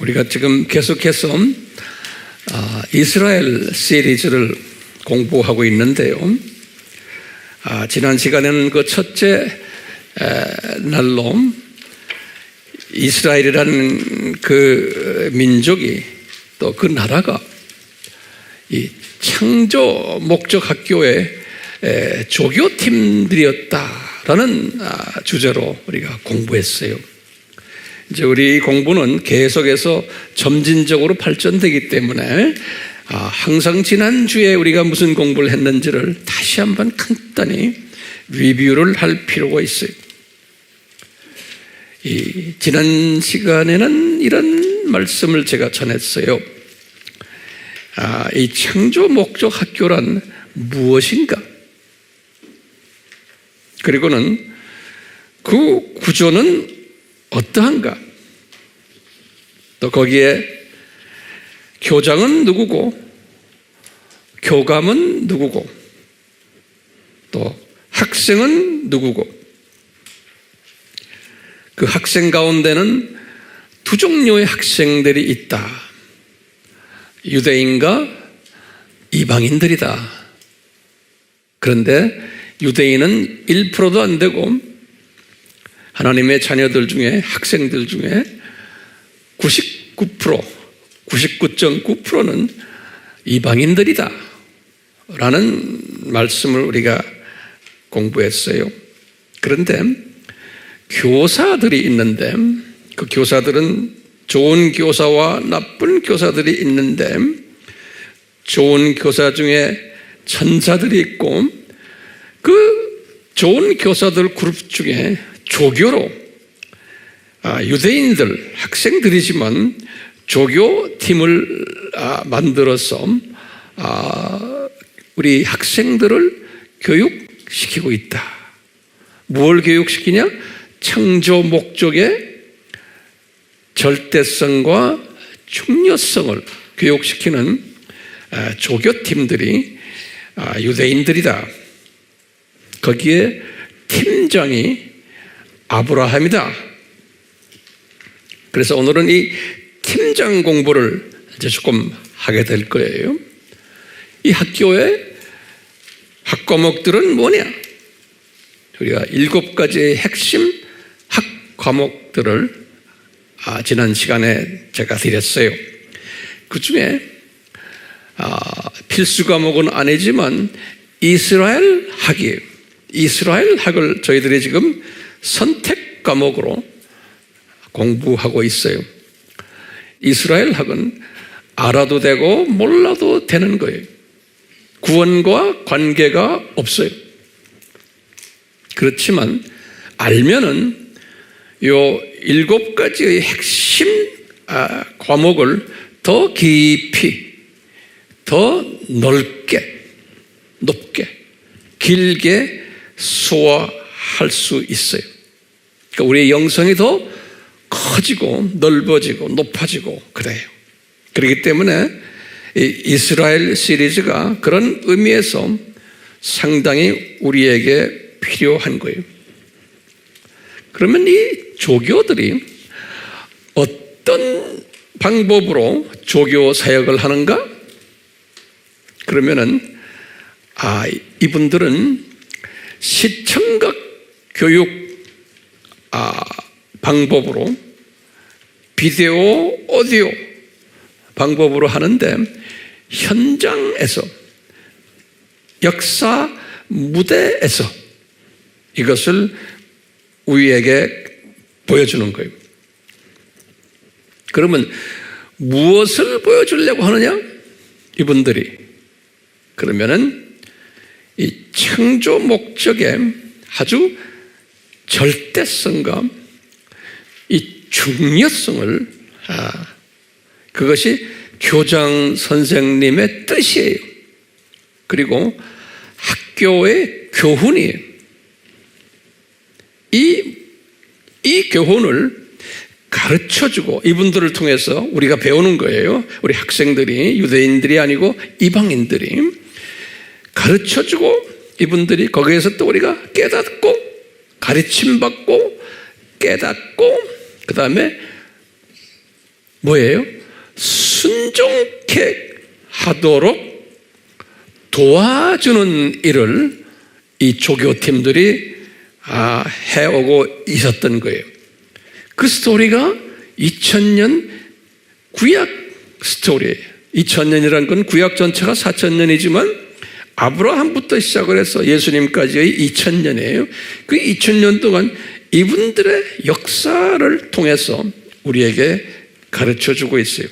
우리가 지금 계속해서 이스라엘 시리즈를 공부하고 있는데요. 지난 시간에는 그 첫째 날로 이스라엘이라는 그 민족이 또 그 나라가 이 창조 목적 학교의 조교팀들이었다라는 주제로 우리가 공부했어요. 이제 우리 공부는 계속해서 점진적으로 발전되기 때문에 항상 지난주에 우리가 무슨 공부를 했는지를 다시 한번 간단히 리뷰를 할 필요가 있어요. 지난 시간에는 이런 말씀을 제가 전했어요. 이 창조 목적 학교란 무엇인가? 그리고는 그 구조는 어떠한가? 또 거기에 교장은 누구고, 교감은 누구고, 또 학생은 누구고, 그 학생 가운데는 두 종류의 학생들이 있다. 유대인과 이방인들이다. 그런데 유대인은 1%도 안 되고 하나님의 자녀들 중에, 학생들 중에 99.9%는 이방인들이다 라는 말씀을 우리가 공부했어요. 그런데 교사들이 있는데 그 교사들은 좋은 교사와 나쁜 교사들이 있는데 좋은 교사 중에 천사들이 있고 그 좋은 교사들 그룹 중에 조교로 유대인들, 학생들이지만 조교팀을 만들어서 우리 학생들을 교육시키고 있다. 뭘 교육시키냐? 창조 목적의 절대성과 중요성을 교육시키는 조교팀들이 유대인들이다. 거기에 팀장이 아브라함이다. 그래서 오늘은 이 팀장 공부를 이제 조금 하게 될 거예요. 이 학교의 학과목들은 뭐냐? 우리가 7가지의 핵심 학과목들을 지난 시간에 제가 드렸어요. 그 중에 필수 과목은 아니지만 이스라엘 학이에요. 이스라엘 학을 저희들이 지금 선택 과목으로 공부하고 있어요. 이스라엘 학은 알아도 되고 몰라도 되는 거예요. 구원과 관계가 없어요. 그렇지만 알면은 요 7가지의 핵심 과목을 더 깊이, 더 넓게, 높게, 길게 소화할 수 있어요. 그러니까 우리의 영성이 더 커지고 넓어지고 높아지고 그래요. 그렇기 때문에 이 이스라엘 시리즈가 그런 의미에서 상당히 우리에게 필요한 거예요. 그러면 이 조교들이 어떤 방법으로 조교 사역을 하는가? 그러면은 이분들은 시청각 교육 방법으로 비디오, 오디오 방법으로 하는데 현장에서 역사 무대에서 이것을 우리에게 보여주는 거예요. 그러면 무엇을 보여주려고 하느냐? 이분들이 그러면은 이 창조 목적의 아주 절대성과 이 중요성을 그것이 교장 선생님의 뜻이에요. 그리고 학교의 교훈이에요. 이 교훈을 가르쳐주고 이분들을 통해서 우리가 배우는 거예요. 우리 학생들이 유대인들이 아니고 이방인들이 가르쳐주고 이분들이 거기에서 또 우리가 깨닫고 가르침받고 깨닫고 그 다음에 뭐예요? 순종케 하도록 도와주는 일을 이 조교팀들이 해오고 있었던 거예요. 그 스토리가 2000년 구약 스토리예요. 2000년이라는 건 구약 전체가 4000년이지만 아브라함부터 시작을 해서 예수님까지의 2000년이에요. 그 2000년 동안 이분들의 역사를 통해서 우리에게 가르쳐주고 있어요.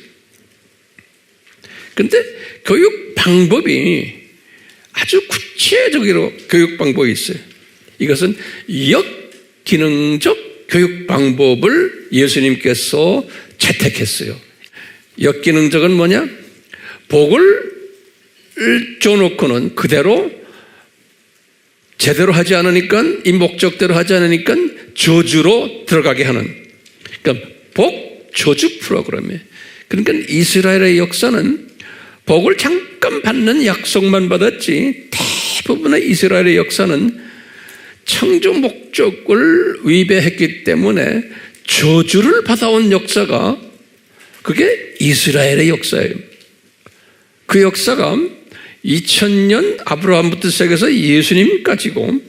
그런데 교육 방법이 아주 구체적으로 교육 방법이 있어요. 이것은 역기능적 교육 방법을 예수님께서 채택했어요. 역기능적은 뭐냐? 복을 줘놓고는 그대로 제대로 하지 않으니까, 이 목적대로 하지 않으니까 저주로 들어가게 하는, 그러니까 복 저주 프로그램이에요. 그러니까 이스라엘의 역사는 복을 잠깐 받는 약속만 받았지, 대부분의 이스라엘의 역사는 창조 목적을 위배했기 때문에 저주를 받아온 역사가, 그게 이스라엘의 역사예요. 그 역사가 2000년 아브라함부터 시작해서 예수님까지고,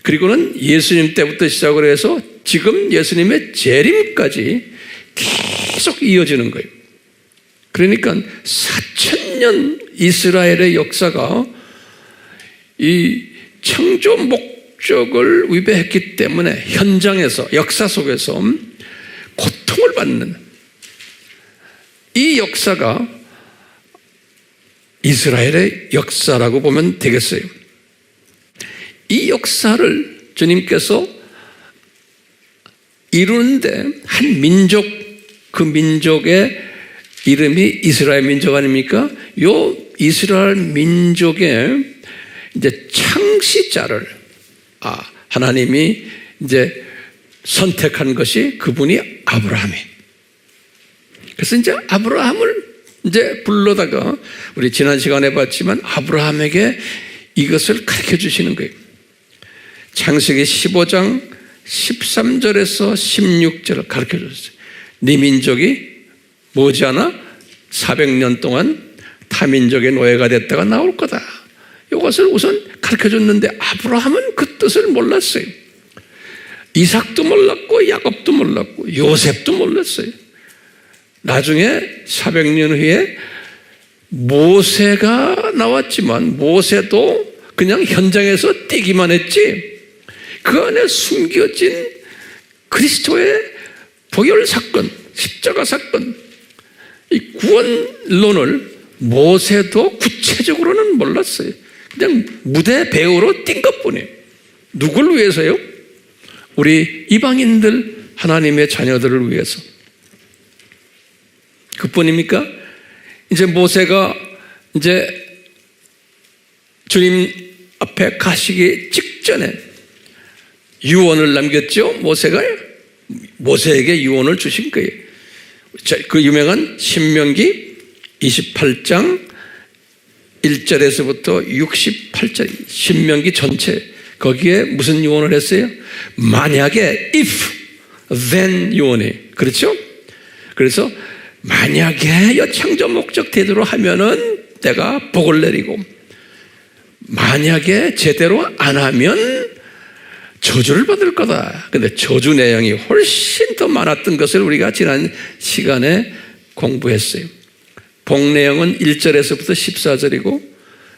그리고는 예수님 때부터 시작을 해서 지금 예수님의 재림까지 계속 이어지는 거예요. 그러니까 4000년 이스라엘의 역사가 이 창조 목적을 위배했기 때문에 현장에서, 역사 속에서 고통을 받는 이 역사가 이스라엘의 역사라고 보면 되겠어요. 이 역사를 주님께서 이루는데 한 민족, 그 민족의 이름이 이스라엘 민족 아닙니까? 요 이스라엘 민족의 이제 창시자를 하나님이 이제 선택한 것이 그분이 아브라함이에요. 그래서 이제 아브라함을 이제 불러다가 우리 지난 시간에 봤지만 아브라함에게 이것을 가르쳐 주시는 거예요. 창세기 15장 13절에서 16절을 가르쳐 줬어요. 네 민족이 머지않아 400년 동안 타민족의 노예가 됐다가 나올 거다. 이것을 우선 가르쳐 줬는데 아브라함은 그 뜻을 몰랐어요. 이삭도 몰랐고 야곱도 몰랐고 요셉도 몰랐어요. 나중에 400년 후에 모세가 나왔지만 모세도 그냥 현장에서 뛰기만 했지, 그 안에 숨겨진 그리스도의 보혈 사건, 십자가 사건, 이 구원론을 모세도 구체적으로는 몰랐어요. 그냥 무대 배우로 뛴 것뿐이에요. 누굴 위해서요? 우리 이방인들, 하나님의 자녀들을 위해서. 그뿐입니까? 이제 모세가 이제 주님 앞에 가시기 직전에 유언을 남겼죠. 모세가 모세에게 유언을 주신 거예요. 그 유명한 신명기 28장 1절에서부터 68절, 신명기 전체, 거기에 무슨 유언을 했어요? 만약에 if, then 유언이, 그렇죠? 그래서 만약에 창조 목적 대대로 하면은 내가 복을 내리고, 만약에 제대로 안 하면 저주를 받을 거다. 근데 저주 내용이 훨씬 더 많았던 것을 우리가 지난 시간에 공부했어요. 복 내용은 1절에서부터 14절이고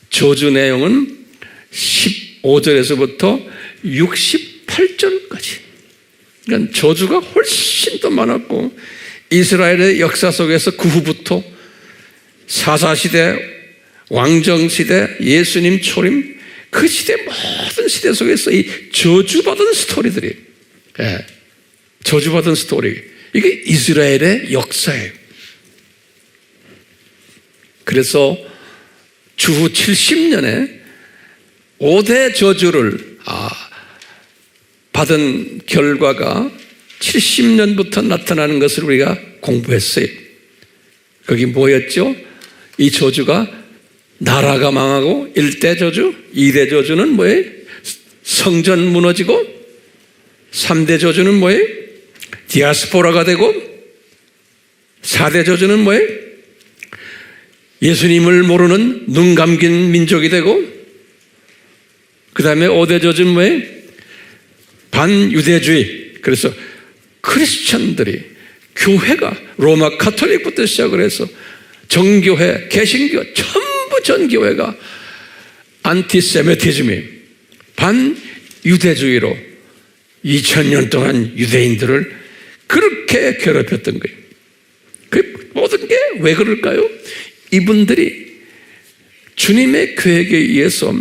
저주 내용은 15절에서부터 68절까지. 그러니까 저주가 훨씬 더 많았고, 이스라엘의 역사 속에서 그 후부터 사사시대, 왕정시대, 예수님 초림, 그 시대 모든 시대 속에서 이 저주받은 스토리들이, 저주받은 스토리, 이게 이스라엘의 역사예요. 그래서 주후 70년에 5대 저주를 받은 결과가 70년부터 나타나는 것을 우리가 공부했어요. 거기 뭐였죠? 이 저주가 나라가 망하고 1대 저주, 2대 저주는 뭐예요? 성전 무너지고, 3대 저주는 뭐예요? 디아스포라가 되고, 4대 저주는 뭐예요? 예수님을 모르는 눈 감긴 민족이 되고, 그 다음에 5대 저주는 뭐예요? 반유대주의. 그래서 크리스천들이, 교회가 로마 카톨릭부터 시작을 해서 정교회, 개신교, 전부 전 교회가 안티세미티즘이 반유대주의로 2000년 동안 유대인들을 그렇게 괴롭혔던 거예요. 그 모든 게 왜 그럴까요? 이분들이 주님의 계획에 의해서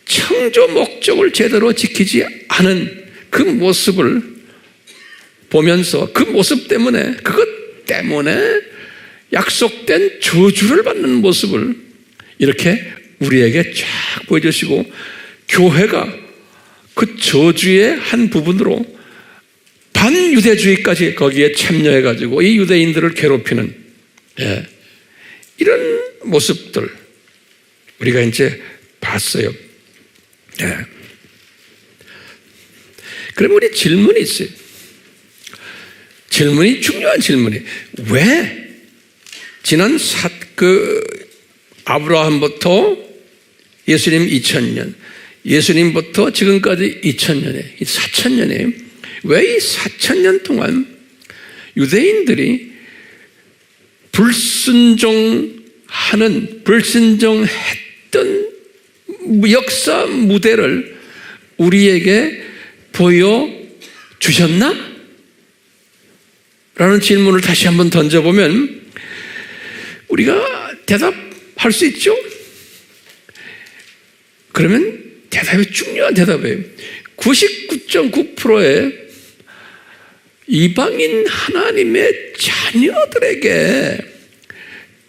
창조 목적을 제대로 지키지 않은 그 모습을 보면서, 그 모습 때문에, 그것 때문에 약속된 저주를 받는 모습을 이렇게 우리에게 쫙 보여주시고, 교회가 그 저주의 한 부분으로 반유대주의까지 거기에 참여해가지고 이 유대인들을 괴롭히는, 이런 모습들 우리가 이제 봤어요. 그러면 우리 질문이 있어요. 질문이 중요한 질문이, 왜 지난 아브라함부터 예수님 2000년, 예수님부터 지금까지 2000년에, 4000년에, 왜 이 4000년 동안 유대인들이 불순종했던 역사 무대를 우리에게 보여주셨나? 라는 질문을 다시 한번 던져보면 우리가 대답할 수 있죠? 그러면 대답이 중요한 대답이에요. 99.9%의 이방인 하나님의 자녀들에게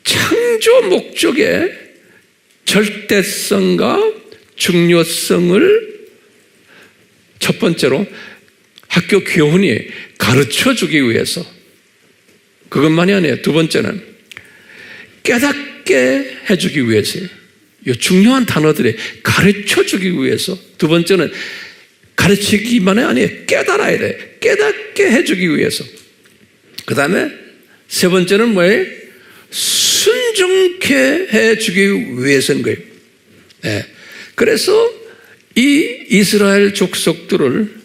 창조 목적의 절대성과 중요성을 첫 번째로 학교 교훈이 가르쳐주기 위해서, 그것만이 아니에요. 두 번째는 깨닫게 해주기 위해서요. 이 중요한 단어들이 가르쳐주기 위해서. 두 번째는 가르치기만이 아니에요. 깨달아야 돼. 깨닫게 해주기 위해서. 그 다음에 세 번째는 뭐예요? 순종케 해주기 위해서인 거예요. 그래서 이 이스라엘 족속들을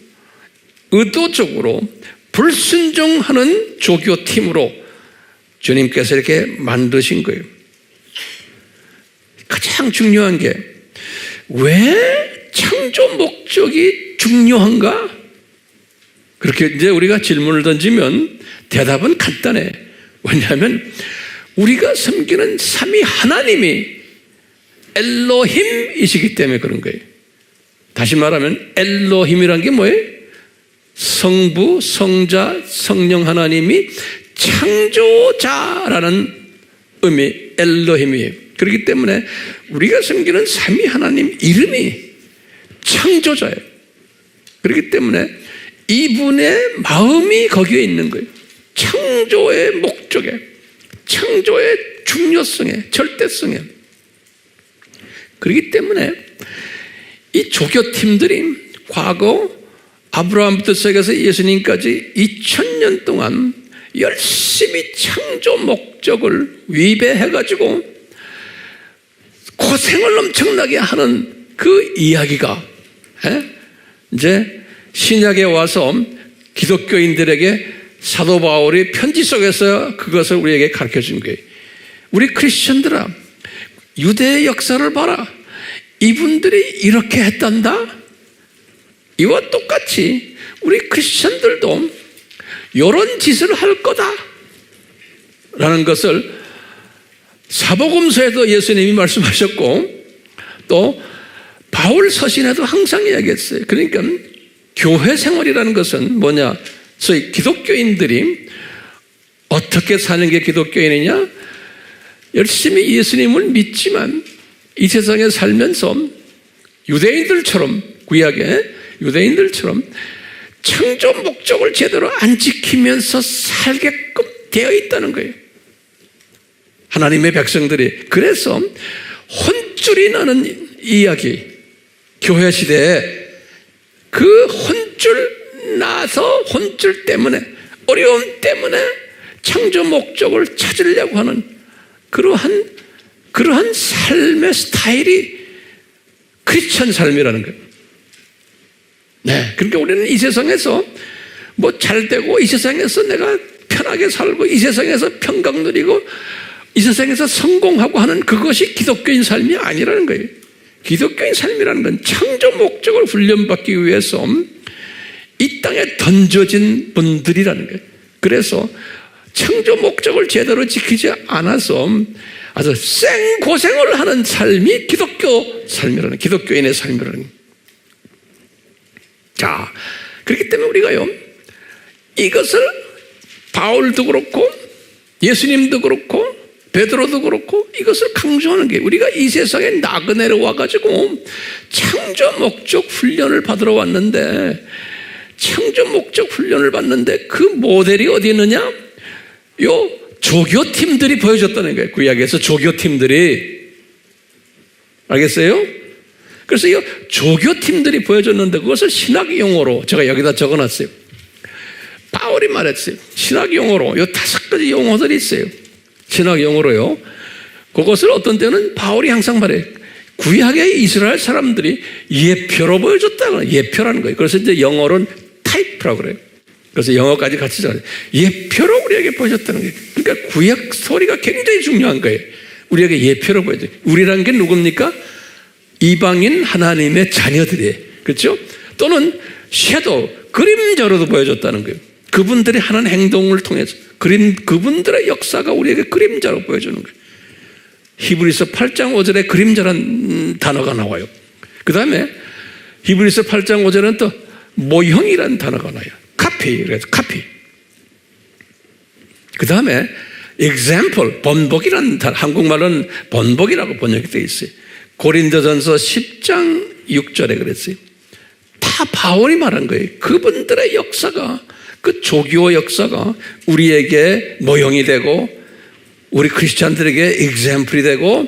의도적으로 불순종하는 조교팀으로 주님께서 이렇게 만드신 거예요. 가장 중요한 게, 왜 창조 목적이 중요한가? 그렇게 이제 우리가 질문을 던지면 대답은 간단해. 왜냐하면 우리가 섬기는 삼위 하나님이 엘로힘이시기 때문에 그런 거예요. 다시 말하면 엘로힘이란 게 뭐예요? 성부, 성자, 성령 하나님이 창조자라는 의미, 엘로힘이에요. 그렇기 때문에 우리가 섬기는 삼위 하나님 이름이 창조자예요. 그렇기 때문에 이분의 마음이 거기에 있는 거예요. 창조의 목적에, 창조의 중요성에, 절대성에. 그렇기 때문에 이 조교팀들이 과거 아브라함부터 시작해서 예수님까지 2000년 동안 열심히 창조 목적을 위배해가지고 고생을 엄청나게 하는 그 이야기가 이제 신약에 와서 기독교인들에게 사도 바울이 편지 속에서 그것을 우리에게 가르쳐 준 거예요. 우리 크리스천들아, 유대의 역사를 봐라. 이분들이 이렇게 했단다. 이와 똑같이 우리 크리스천들도 이런 짓을 할 거다 라는 것을 사복음서에도 예수님이 말씀하셨고, 또 바울 서신에도 항상 이야기했어요. 그러니까 교회 생활이라는 것은 뭐냐? 소위 기독교인들이 어떻게 사는 게 기독교인이냐? 열심히 예수님을 믿지만 이 세상에 살면서 유대인들처럼, 구약의 유대인들처럼 창조 목적을 제대로 안 지키면서 살게끔 되어 있다는 거예요. 하나님의 백성들이. 그래서 혼쭐이 나는 이야기, 교회 시대에 그 혼쭐 나서, 혼쭐 때문에, 어려움 때문에 창조 목적을 찾으려고 하는 그러한 삶의 스타일이 크리스천 삶이라는 거예요. 네, 그러니까 우리는 이 세상에서 뭐 잘되고, 이 세상에서 내가 편하게 살고, 이 세상에서 평강 누리고, 이 세상에서 성공하고 하는 그것이 기독교인 삶이 아니라는 거예요. 기독교인 삶이라는 건 창조 목적을 훈련받기 위해서 이 땅에 던져진 분들이라는 거예요. 그래서 창조 목적을 제대로 지키지 않아서 아주 생고생을 하는 삶이 기독교 삶이라는, 기독교인의 삶이라는 거예요. 자, 그렇기 때문에 우리가요, 이것을 바울도 그렇고 예수님도 그렇고 베드로도 그렇고 이것을 강조하는 게, 우리가 이 세상에 나그네로 와가지고 창조 목적 훈련을 받으러 왔는데, 창조 목적 훈련을 받는데 그 모델이 어디 있느냐? 요 조교팀들이 보여줬다는 거예요. 구약에서 조교팀들이. 알겠어요? 그래서 이 조교팀들이 보여줬는데 그것을 신학 용어로 제가 여기다 적어놨어요. 바울이 말했어요. 신학 용어로 요 5가지 용어들이 있어요. 신학 용어로요. 그것을 어떤 때는 바울이 항상 말해요. 구약의 이스라엘 사람들이 예표로 보여줬다는, 예표라는 거예요. 그래서 이제 영어로는 타이프라고 그래요. 그래서 영어까지 같이 적어요. 예표로 우리에게 보여줬다는 거예요. 그러니까 구약 스토리가 굉장히 중요한 거예요. 우리에게 예표로 보여줘요. 우리라는 게 누굽니까? 이방인 하나님의 자녀들이에요. 그렇죠? 또는 섀도우, 그림자로도 보여줬다는 거예요. 그분들이 하는 행동을 통해서 그분들의 역사가 우리에게 그림자로 보여주는 거예요. 히브리서 8장 5절에 그림자란 단어가 나와요. 그 다음에 히브리서 8장 5절에는 또 모형이라는 단어가 나와요. 카피, 그래서 카피. 그 다음에 example, 번복이라는 단어, 한국말로는 번복이라고 번역이 되어 있어요. 고린도전서 10장 6절에 그랬어요. 다 바울이 말한 거예요. 그분들의 역사가, 그 조교 역사가 우리에게 모형이 되고 우리 크리스찬들에게 example이 되고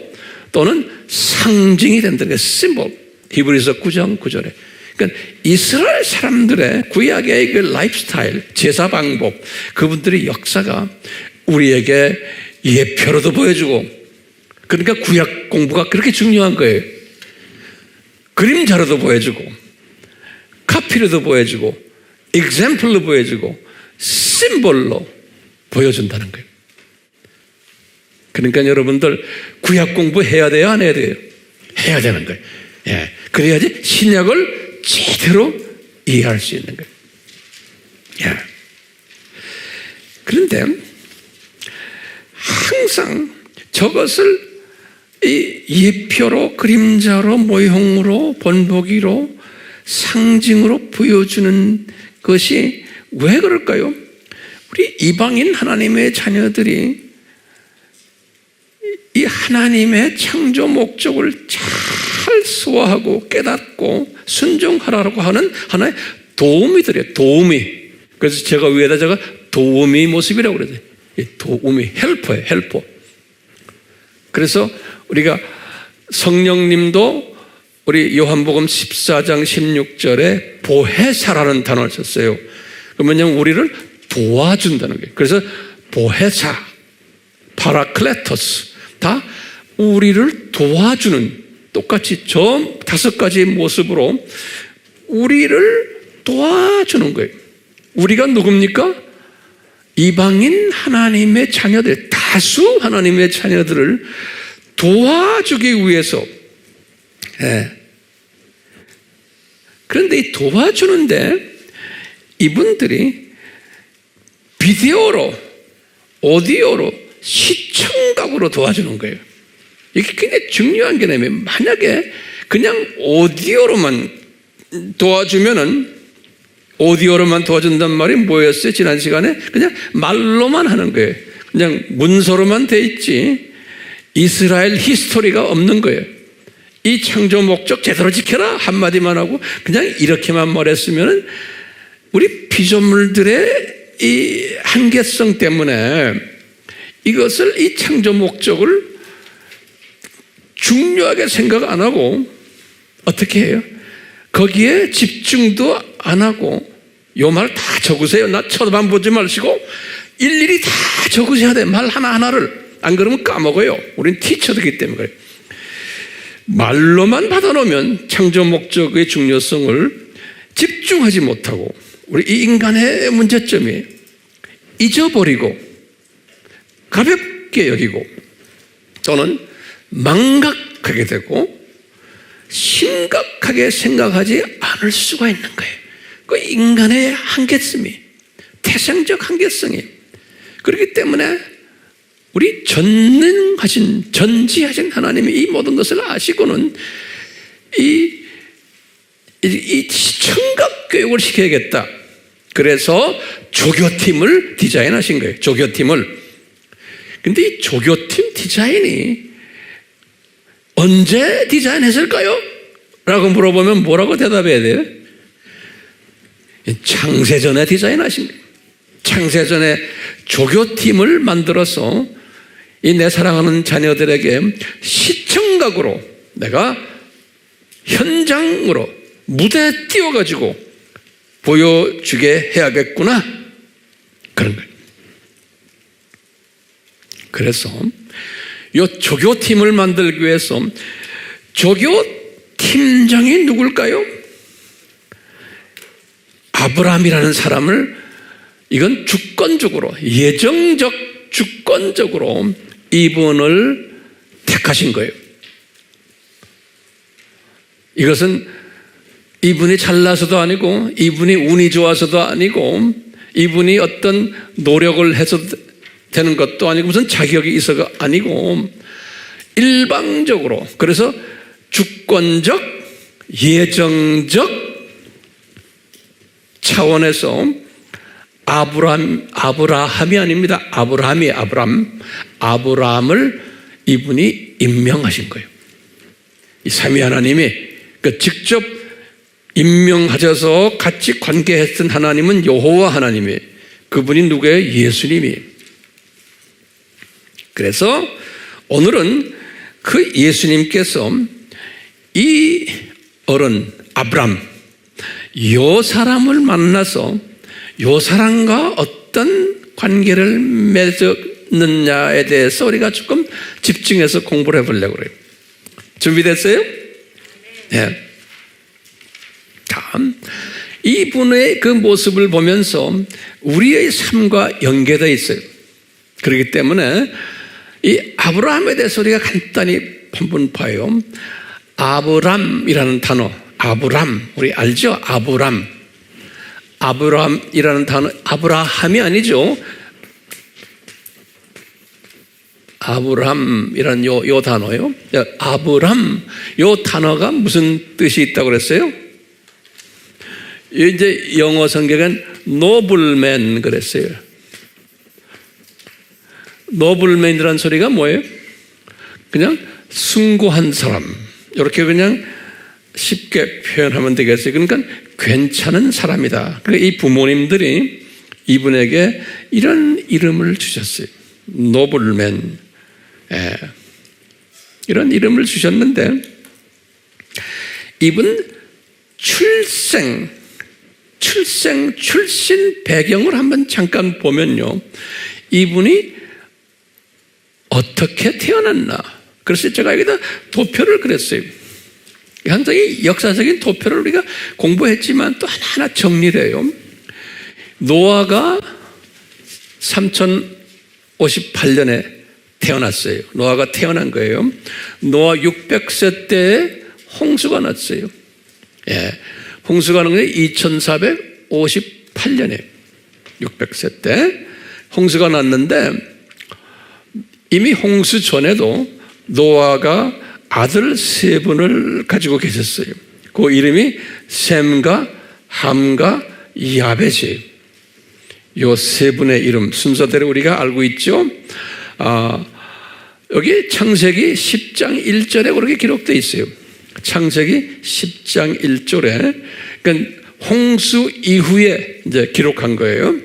또는 상징이 된다는 게 심볼. 히브리서 9장 9절에. 그러니까 이스라엘 사람들의 구약의 그 라이프스타일, 제사 방법, 그분들의 역사가 우리에게 예표로도 보여주고, 그러니까 구약 공부가 그렇게 중요한 거예요. 그림자로도 보여주고, 카피로도 보여주고, example로 보여주고, 심볼로 보여준다는 거예요. 그러니까 여러분들 구약 공부해야 돼요, 안 해야 돼요? 해야 되는 거예요. 예. 그래야지 신약을 제대로 이해할 수 있는 거예요. 예. 그런데 항상 저것을 이 예표로, 그림자로, 모형으로, 번복이로, 상징으로 보여주는 것이 왜 그럴까요? 우리 이방인 하나님의 자녀들이 이 하나님의 창조 목적을 잘 소화하고 깨닫고 순종하라고 하는 하나의 도우미들이에요. 도우미. 그래서 제가 위에다 제가 도우미 모습이라고 그러죠. 도우미, 헬퍼예요. 헬퍼. 그래서 우리가 성령님도 우리 요한복음 14장 16절에 보혜사라는 단어를 썼어요. 그러면 우리를 도와준다는 거예요. 그래서 보혜사, 파라클레토스, 다 우리를 도와주는, 똑같이 저 5가지 모습으로 우리를 도와주는 거예요. 우리가 누굽니까? 이방인 하나님의 자녀들, 다수 하나님의 자녀들을 도와주기 위해서. 예. 그런데 이 도와주는데 이분들이 비디오로, 오디오로, 시청각으로 도와주는 거예요. 이게 굉장히 중요한 개념이에요. 만약에 그냥 오디오로만 도와준단 말이 뭐였어요? 지난 시간에 그냥 말로만 하는 거예요. 그냥 문서로만 돼 있지 이스라엘 히스토리가 없는 거예요. 이 창조 목적 제대로 지켜라 한마디만 하고 그냥 이렇게만 말했으면 우리 피조물들의 이 한계성 때문에 이것을, 이 창조 목적을 중요하게 생각 안 하고 어떻게 해요? 거기에 집중도 안 하고 요 말 다 적으세요. 나 쳐다만 보지 마시고 일일이 다 적으셔야 돼. 말 하나하나를. 안 그러면 까먹어요. 우린 티처들이기 때문에 그래요. 말로만 받아놓으면 창조 목적의 중요성을 집중하지 못하고 우리 이 인간의 문제점이 잊어버리고 가볍게 여기고 또는 망각하게 되고 심각하게 생각하지 않을 수가 있는 거예요. 그 인간의 한계성이, 태생적 한계성이. 그렇기 때문에 우리 전지하신 하나님이 이 모든 것을 아시고는 이 청각교육을 시켜야겠다. 그래서 조교팀을 디자인하신 거예요. 조교팀을. 근데 이 조교팀 디자인이 언제 디자인했을까요? 라고 물어보면 뭐라고 대답해야 돼요? 창세전에 디자인하신 거예요. 창세전에 조교팀을 만들어서 이 내 사랑하는 자녀들에게 시청각으로 내가 현장으로 무대에 띄워가지고 보여주게 해야겠구나. 그런 거예요. 그래서 이 조교팀을 만들기 위해서 조교팀장이 누굴까요? 아브라함이라는 사람을 이건 주권적으로, 예정적 주권적으로 이분을 택하신 거예요. 이것은 이분이 잘나서도 아니고 이분이 운이 좋아서도 아니고 이분이 어떤 노력을 해서 되는 것도 아니고 무슨 자격이 있어가 아니고 일방적으로, 그래서 주권적, 예정적 차원에서 아브라함이 아닙니다. 아브라함을 이분이 임명하신 거예요. 이 삼위 하나님이 직접 임명하셔서 같이 관계했던 하나님은 여호와 하나님이, 그분이 누구예요? 예수님이. 그래서 오늘은 그 예수님께서 이 어른 아브람, 요 사람을 만나서 요 사람과 어떤 관계를 맺었느냐에 대해서 우리가 조금 집중해서 공부를 해보려고 그래요. 준비됐어요? 네. 다음, 이분의 그 모습을 보면서 우리의 삶과 연계되어 있어요. 그렇기 때문에 이 아브라함에 대해서 우리가 간단히 한번 봐요. 아브람이라는 단어, 우리 알죠? 아브람이라는 단어, 아브라함이 아니죠. 아브람이라는 요 단어요. 아브람, 요 단어가 무슨 뜻이 있다고 그랬어요? 이제 영어 성경은 노블맨 그랬어요. 노블맨이라는 소리가 뭐예요? 그냥 숭고한 사람. 이렇게 그냥 쉽게 표현하면 되겠어요. 그러니까 괜찮은 사람이다. 그러니까 이 부모님들이 이분에게 이런 이름을 주셨어요. 노블맨. 이런 이름을 주셨는데 이분 출신 배경을 한번 잠깐 보면요. 이분이 어떻게 태어났나. 그래서 제가 여기다 도표를 그렸어요. 항상 이 역사적인 도표를 우리가 공부했지만 또 하나하나 정리돼요. 노아가 3058년에 태어났어요. 노아가 태어난 거예요. 노아 600세 때에 홍수가 났어요. 홍수가 난 게 2458년에 600세 때 홍수가 났는데 이미 홍수 전에도 노아가 아들 세 분을 가지고 계셨어요. 그 이름이 셈과 함과 야벳이에요. 이 세 분의 이름 순서대로 우리가 알고 있죠. 여기 창세기 10장 1절에 그렇게 기록되어 있어요. 창세기 10장 1절에, 그러니까 홍수 이후에 이제 기록한 거예요.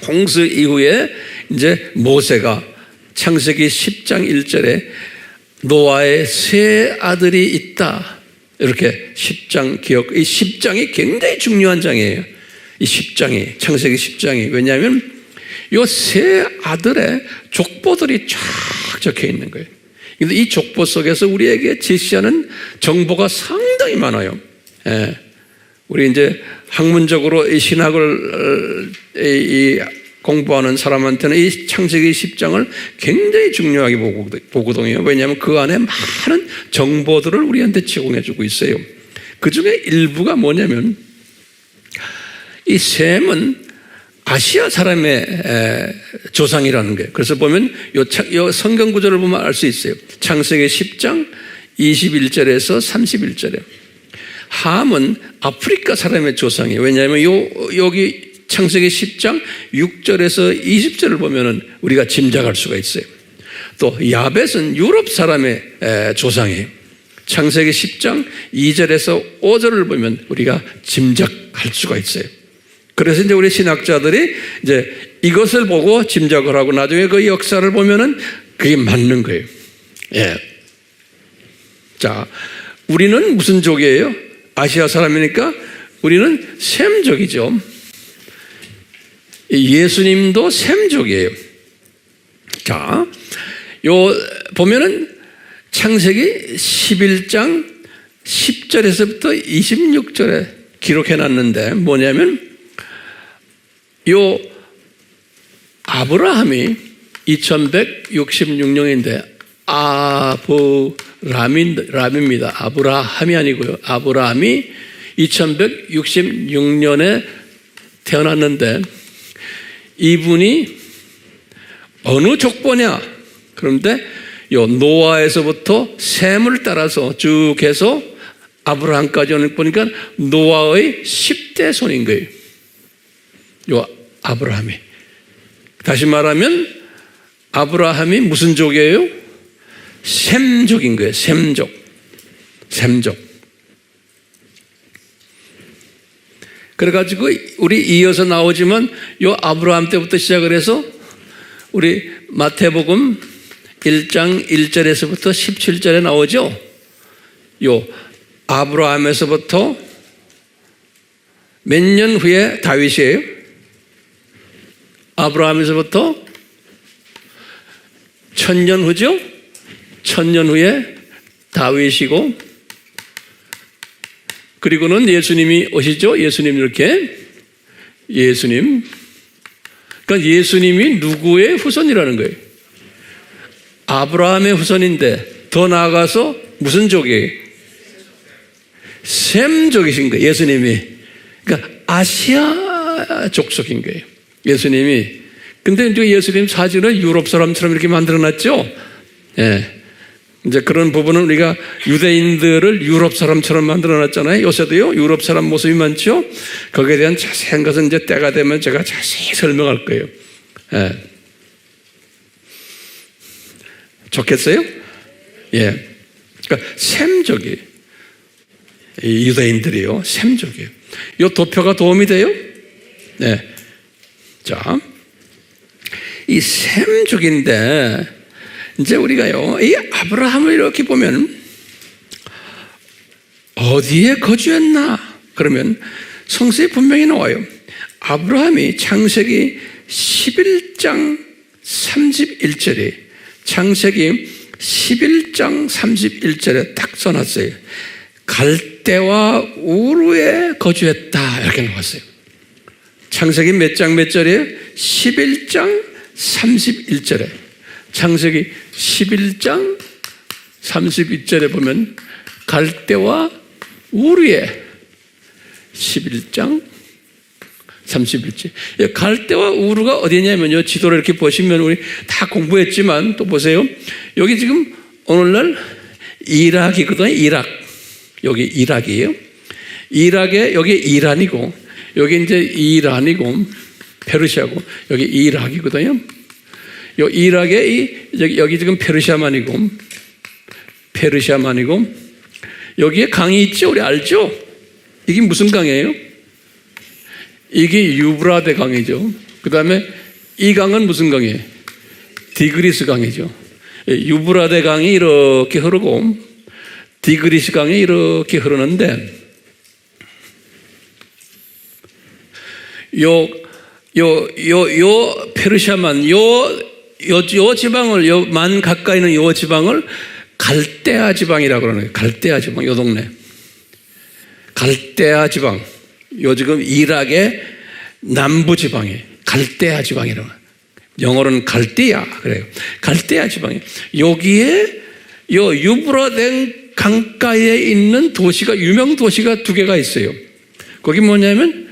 홍수 이후에 이제 모세가 창세기 10장 1절에 노아의 세 아들이 있다. 이렇게 10장 기억, 이 10장이 굉장히 중요한 장이에요. 이 10장이, 창세기 10장이. 왜냐하면 요 세 아들의 족보들이 쫙 적혀 있는 거예요. 근데 이 족보 속에서 우리에게 제시하는 정보가 상당히 많아요. 예. 우리 이제 학문적으로 이 신학을 공부하는 사람한테는 이 창세기 10장을 굉장히 중요하게 보거든요. 왜냐하면 그 안에 많은 정보들을 우리한테 제공해 주고 있어요. 그 중에 일부가 뭐냐면 이 셈은 아시아 사람의 조상이라는 거예요. 그래서 보면 요 성경 구절을 보면 알 수 있어요. 창세기 10장 21절에서 31절에 함은 아프리카 사람의 조상이에요. 왜냐하면 여기 창세기 10장 6절에서 20절을 보면은 우리가 짐작할 수가 있어요. 또 야벳은 유럽 사람의 조상이에요. 창세기 10장 2절에서 5절을 보면 우리가 짐작할 수가 있어요. 그래서 이제 우리 신학자들이 이제 이것을 보고 짐작을 하고 나중에 그 역사를 보면은 그게 맞는 거예요. 예. 자, 우리는 무슨 족이에요? 아시아 사람이니까 우리는 셈족이죠. 예수님도 셈족이에요. 자, 요 보면은 창세기 11장 10절에서부터 26절에 기록해 놨는데 뭐냐면 요 아브라함이 2166년인데 아브라함입니다. 아브라함이 아니고요. 아브라함이 2166년에 태어났는데 이분이 어느 족보냐? 그런데 요 노아에서부터 셈을 따라서 쭉 해서 아브라함까지 오는 보니까 노아의 10대 손인 거예요. 요 아브라함이. 다시 말하면 아브라함이 무슨 족이에요? 셈족인 거예요. 셈족. 그래가지고 우리 이어서 나오지만 요 아브라함 때부터 시작을 해서 우리 마태복음 1장 1절에서부터 17절에 나오죠. 요 아브라함에서부터 몇 년 후에 다윗이에요? 아브라함에서부터 1000년 후죠? 1000년 후에 다윗이고, 그리고는 예수님이 오시죠? 예수님 이렇게. 예수님. 그러니까 예수님이 누구의 후손이라는 거예요? 아브라함의 후손인데 더 나아가서 무슨 족이에요? 셈족이신 거예요. 예수님이. 그러니까 아시아 족속인 거예요. 예수님이. 근데 이제 예수님 사진을 유럽 사람처럼 이렇게 만들어 놨죠? 예. 이제 그런 부분은 우리가 유대인들을 유럽 사람처럼 만들어 놨잖아요. 요새도요, 유럽 사람 모습이 많죠? 거기에 대한 자세한 것은 이제 때가 되면 제가 자세히 설명할 거예요. 예. 좋겠어요? 예. 그러니까 셈족이에요. 이 유대인들이요, 셈족이에요. 이 도표가 도움이 돼요? 네. 자, 이 셈족인데, 이제 우리가요, 이 아브라함을 이렇게 보면, 어디에 거주했나? 그러면 성서에 분명히 나와요. 아브라함이 창세기 11장 31절에, 창세기 11장 31절에 딱 써놨어요. 갈대와 우르에 거주했다. 이렇게 나왔어요. 창세기 몇 장 몇 절이에요? 11장 31절에. 창세기 11장 31절에 보면 갈대와 우르에 11장 31절. 갈대와 우르가 어디냐면요. 지도를 이렇게 보시면 우리 다 공부했지만 또 보세요. 여기 지금 오늘날 이락이거든요. 이락. 여기 이락이에요. 이락에 여기 이란이고 여기 이제 이란이고 페르시아고 여기 이락이거든요. 요 이락에 여기 지금 페르시아만이고 여기에 강이 있죠. 우리 알죠? 이게 무슨 강이에요? 이게 유브라데 강이죠. 그 다음에 이 강은 무슨 강이에요? 디그리스 강이죠. 유브라데 강이 이렇게 흐르고 디그리스 강이 이렇게 흐르는데 요 요 페르시아만, 요 지방을, 만 가까이 있는 요 지방을 갈대아 지방이라고 그러는 거예요. 갈대아 지방, 요 동네. 갈대아 지방. 요 지금 이락의 남부 지방에 갈대아 지방이라고. 영어로는 갈대아 그래요. 갈대아 지방에. 여기에 요 유브라덴 강가에 있는 도시가, 유명 도시가 두 개가 있어요. 거기 뭐냐면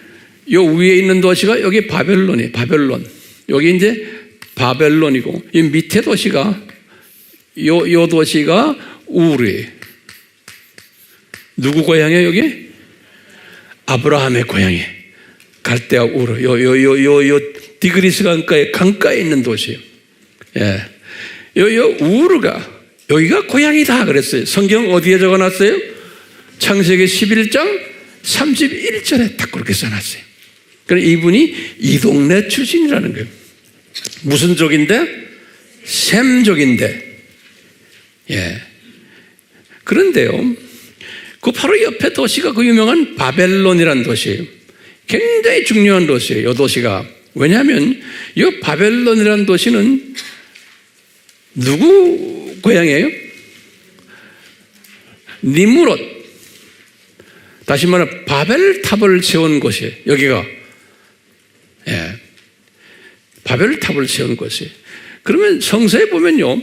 요 위에 있는 도시가 여기 바벨론이에요. 바벨론. 여기 이제 바벨론이고, 이 밑에 도시가 요 도시가 우르예요. 누구 고향이에요, 여기? 아브라함의 고향이에요. 갈대아 우르. 요 디그리스 강가에 있는 도시예요. 예. 요 우르가, 여기가 고향이다 그랬어요. 성경 어디에 적어놨어요? 창세기 11장 31절에 딱 그렇게 써놨어요. 그러니까 이분이 이 동네 출신이라는 거예요. 무슨 족인데? 셈족인데. 예. 그런데요, 그 바로 옆에 도시가 그 유명한 바벨론이라는 도시예요. 굉장히 중요한 도시예요, 이 도시가. 왜냐하면 이 바벨론이라는 도시는 누구 고향이에요? 니므롯. 다시 말하면 바벨탑을 세운 곳이에요, 여기가. 예. 바벨탑을 세운 곳이에요. 그러면 성서에 보면요,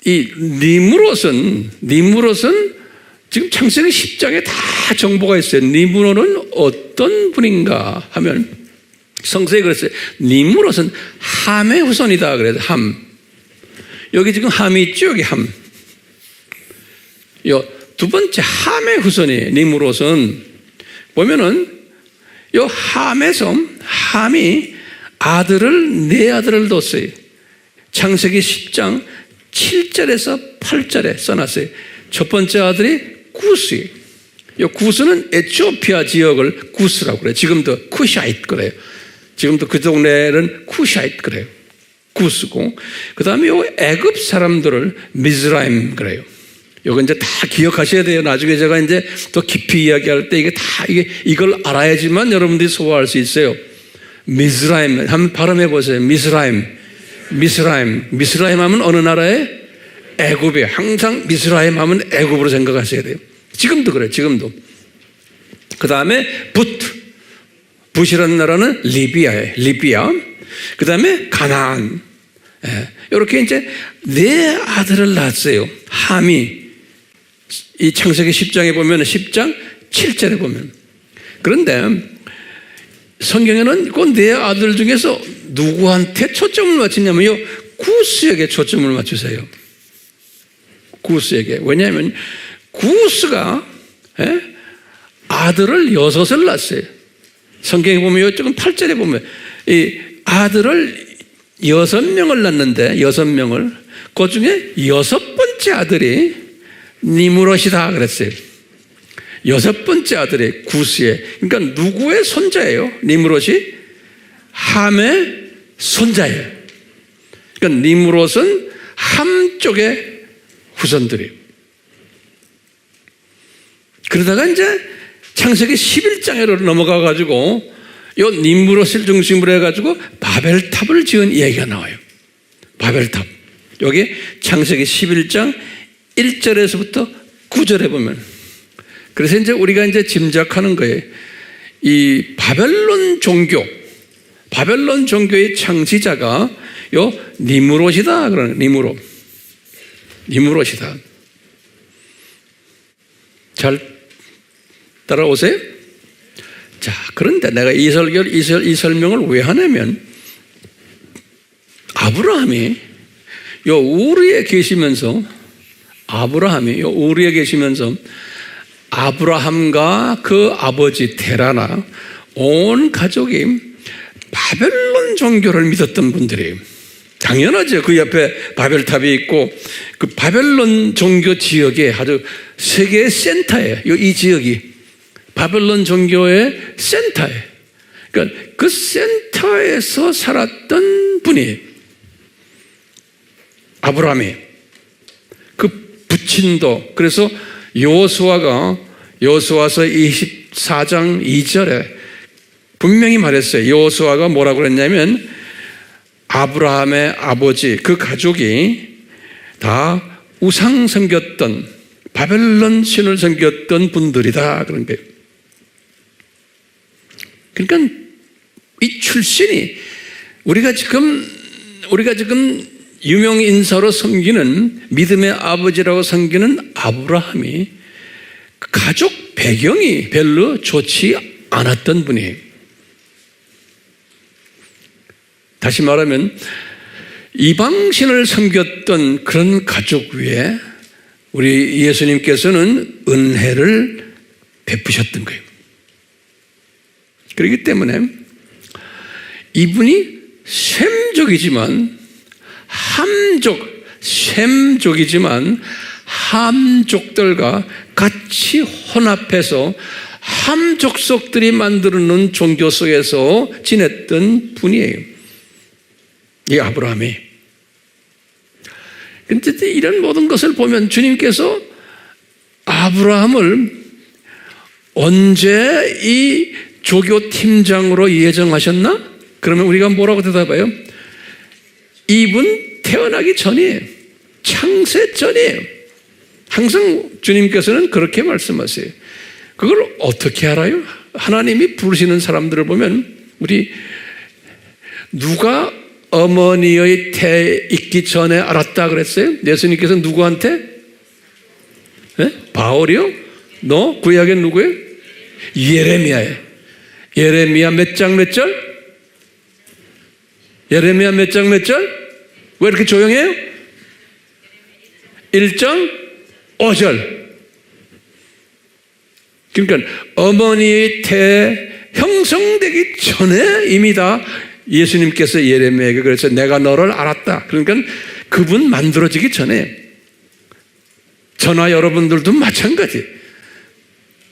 이 니므롯은 지금 창세기 10장에 다 정보가 있어요. 니므롯은 어떤 분인가 하면 성서에 그랬어요. 니므롯은 함의 후손이다 그래서 함. 여기 지금 함이 있죠, 여기 함. 두 번째 함의 후손이에요. 니므롯은 보면은 요 함에서 함이 네 아들을 뒀어요. 창세기 10장 7절에서 8절에 써놨어요. 첫 번째 아들이 구스예요. 이 구스는 에티오피아 지역을 구스라고 그래요. 지금도 쿠샤이트 그래요. 지금도 그 동네는 쿠샤이트 그래요. 구스고, 그 다음에 이 애굽 사람들을 미즈라임 그래요. 이거 이제 다 기억하셔야 돼요. 나중에 제가 이제 더 깊이 이야기할 때 이걸 알아야지만 여러분들이 소화할 수 있어요. 미즈라임, 한번 발음해 보세요. 미즈라임 하면 어느 나라에? 애굽이에요. 항상 미즈라임 하면 애굽으로 생각하셔야 돼요. 지금도 그래요. 지금도. 그 다음에 붓이라는 나라는 리비아예요. 리비아. 그 다음에 가나안. 이렇게 이제 네 아들을 낳았어요. 함이. 이 창세기 10장에 보면 10장 7절에 보면. 그런데 성경에는 그 네 아들 중에서 누구한테 초점을 맞추냐면요, 구스에게 초점을 맞추세요. 구스에게. 왜냐하면 구스가 아들을 6을 낳았어요. 성경에 보면 조금 8절에 보면 이 아들을 6명을 낳는데 6명을 그 중에 6번째 아들이 니므롯이다 그랬어요. 6번째 아들이 구스의, 그러니까 누구의 손자예요? 니므롯이 함의 손자예요. 그러니까 니므롯은 함 쪽의 후손들이에요. 그러다가 이제 창세기 11장으로 넘어가 가지고 요 니므롯을 중심으로 해가지고 바벨탑을 지은 얘기가 나와요. 바벨탑. 여기 창세기 11장 1절에서부터 9절에 보면, 그래서 이제 우리가 이제 짐작하는 거예요. 이 바벨론 종교의 창시자가 요 니므롯이다 그러는, 니므롯이다. 잘 따라오세요? 자, 그런데 내가 이 설명을 왜 하냐면, 아브라함이 요 우르에 계시면서 아브라함과 그 아버지 테라나 온 가족이 바벨론 종교를 믿었던 분들이에요. 당연하죠. 그 옆에 바벨탑이 있고 그 바벨론 종교 지역에 아주 세계의 센터예요. 이 지역이 바벨론 종교의 센터예요. 그러니까 그 센터에서 살았던 분이 아브라함이, 그 부친도. 그래서 여호수아서 24장 2절에 분명히 말했어요. 여호수아가 뭐라고 그랬냐면 아브라함의 아버지 그 가족이 다 우상 섬겼던 바벨론 신을 섬겼던 분들이다 그런 거예요. 그러니까 이 출신이 우리가 지금 유명 인사로 섬기는 믿음의 아버지라고 섬기는 아브라함이 가족 배경이 별로 좋지 않았던 분이에요. 다시 말하면 이방신을 섬겼던 그런 가족 위에 우리 예수님께서는 은혜를 베푸셨던 거예요. 그렇기 때문에 이분이 셈족이지만 함족들과 같이 혼합해서 함족속들이 만들어놓은 종교 속에서 지냈던 분이에요. 이 아브라함이. 근데 이런 모든 것을 보면 주님께서 아브라함을 언제 이 조교 팀장으로 예정하셨나? 그러면 우리가 뭐라고 대답해요? 이분 태어나기 전이에요. 창세 전이에요. 항상 주님께서는 그렇게 말씀하세요. 그걸 어떻게 알아요? 하나님이 부르시는 사람들을 보면 우리 누가 어머니의 태에 있기 전에 알았다 그랬어요? 예수님께서 누구한테? 네? 바울이요? 너 구약에 누구예요? 예레미야예요. 예레미야 몇 장 몇 절? 예레미야 몇 장 몇 절? 왜 이렇게 조용해요? 1장 5절. 그러니까 어머니의 태 형성되기 전에 이미 다 예수님께서 예레미야에게 그래서 내가 너를 알았다. 그러니까 그분 만들어지기 전에 저나 여러분들도 마찬가지.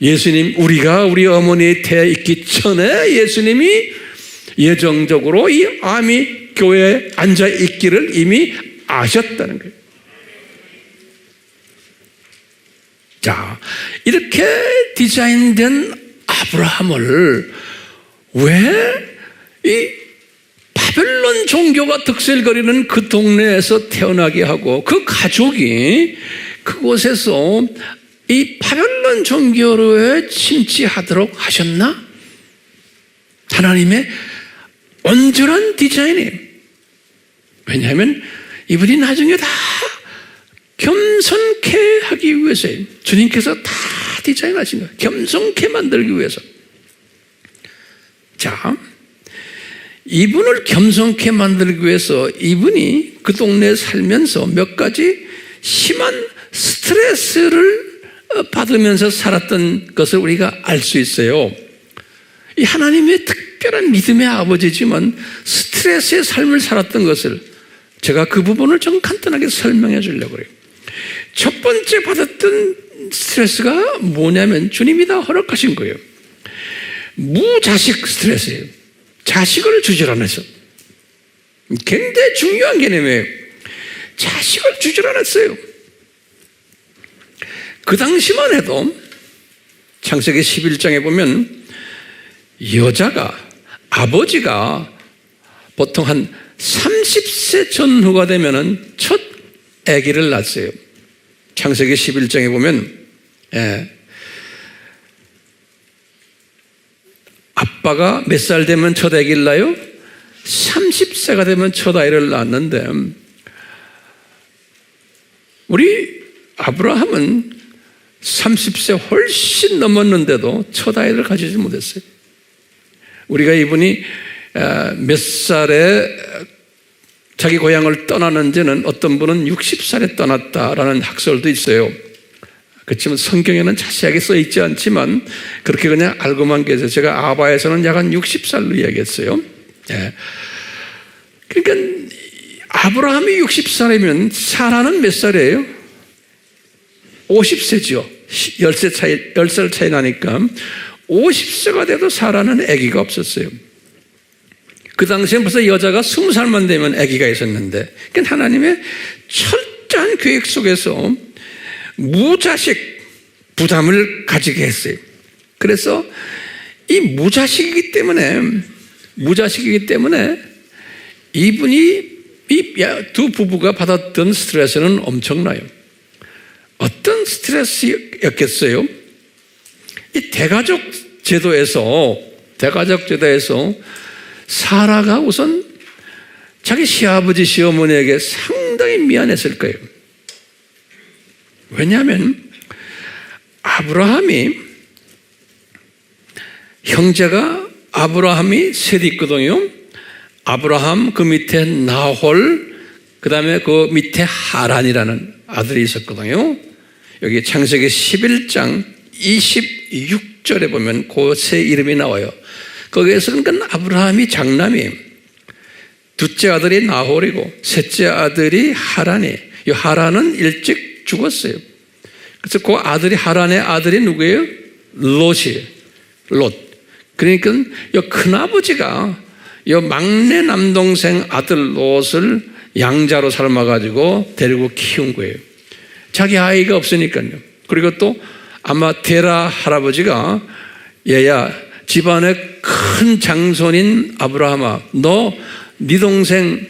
예수님, 우리가 우리 어머니의 태에 있기 전에 예수님이 예정적으로 이 아미 교회에 앉아 있기를 이미 아셨다는 거예요. 자, 이렇게 디자인된 아브라함을 왜 이 바벨론 종교가 득실거리는 그 동네에서 태어나게 하고 그 가족이 그곳에서 이 바벨론 종교로에 침투하도록 하셨나? 하나님의 온전한 디자인이에요. 왜냐하면 이분이 나중에 다 겸손케 하기 위해서예요. 주님께서 다 디자인하신 거예요. 겸손케 만들기 위해서. 자, 이분을 겸손케 만들기 위해서 이분이 그 동네에 살면서 몇 가지 심한 스트레스를 받으면서 살았던 것을 우리가 알 수 있어요. 이 하나님의 특별한 믿음의 아버지지만 스트레스의 삶을 살았던 것을 제가 그 부분을 좀 간단하게 설명해 주려고 해요. 첫 번째 받았던 스트레스가 뭐냐면 주님이 다 허락하신 거예요. 무자식 스트레스예요. 자식을 주질 않아서. 굉장히 중요한 개념이에요. 자식을 주질 않았어요. 그 당시만 해도 창세기 11장에 보면 여자가 아버지가 보통 한 30세 전후가 되면은 첫 아기를 낳았어요. 창세기 11장에 보면 아빠가 몇 살 되면 첫 아기를 낳아요? 30세가 되면 첫 아이를 낳았는데 우리 아브라함은 30세 훨씬 넘었는데도 첫 아이를 가지지 못했어요. 우리가 이분이 몇 살에 자기 고향을 떠나는지는 어떤 분은 60살에 떠났다라는 학설도 있어요. 그렇지만 성경에는 자세하게 써 있지 않지만 그렇게 그냥 알고만 계세요. 제가 아바에서는 약 한 60살로 이야기했어요. 그러니까 아브라함이 60살이면 사라는 몇 살이에요? 50세죠. 10살 차이 나니까 50세가 돼도 사라는 아기가 없었어요. 그 당시엔 벌써 여자가 20살만 되면 아기가 있었는데, 그러니까 하나님의 철저한 계획 속에서 무자식 부담을 가지게 했어요. 그래서 이 무자식이기 때문에 이분이 이 두 부부가 받았던 스트레스는 엄청나요. 어떤 스트레스였겠어요? 이 대가족 제도에서 사라가 우선 자기 시아버지 시어머니에게 상당히 미안했을 거예요. 왜냐하면 아브라함이 셋이 있거든요. 아브라함, 그 밑에 나홀, 그 다음에 그 밑에 하란이라는 아들이 있었거든요. 여기 창세기 11장 26절에 보면 그 세 이름이 나와요. 거기에서는 아브라함이 장남이에요. 둘째 아들이 나홀이고 셋째 아들이 하란이에요. 이 하란은 일찍 죽었어요. 그래서 그 아들이, 하란의 아들이 누구예요? 롯이에요. 롯. 그러니까 이 큰아버지가 이 막내 남동생 아들 롯을 양자로 삶아가지고 데리고 키운 거예요. 자기 아이가 없으니까요. 그리고 또 아마 테라 할아버지가, 얘야, 집안의 큰 장손인 아브라함아, 네 동생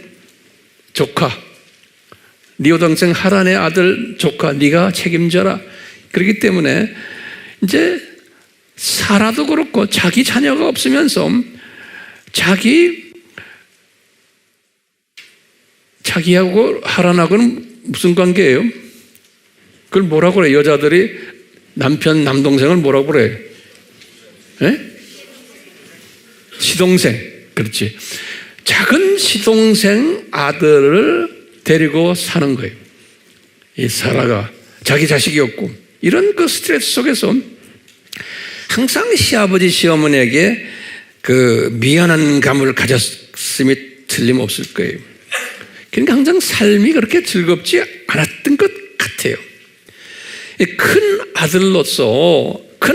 조카, 네 동생 하란의 아들 조카 네가 책임져라. 그렇기 때문에 이제 사라도 그렇고 자기 자녀가 없으면서 자기하고 하란하고는 무슨 관계예요? 그걸 뭐라고 그래? 여자들이 남동생을 뭐라고 그래? 시동생. 그렇지. 작은 시동생 아들을 데리고 사는 거예요. 이 사라가 자기 자식이 없고, 이런 그 스트레스 속에서 항상 시아버지 시어머니에게 그 미안한 감을 가졌음이 틀림없을 거예요. 그러니까 항상 삶이 그렇게 즐겁지 않았던 것 같아요. 큰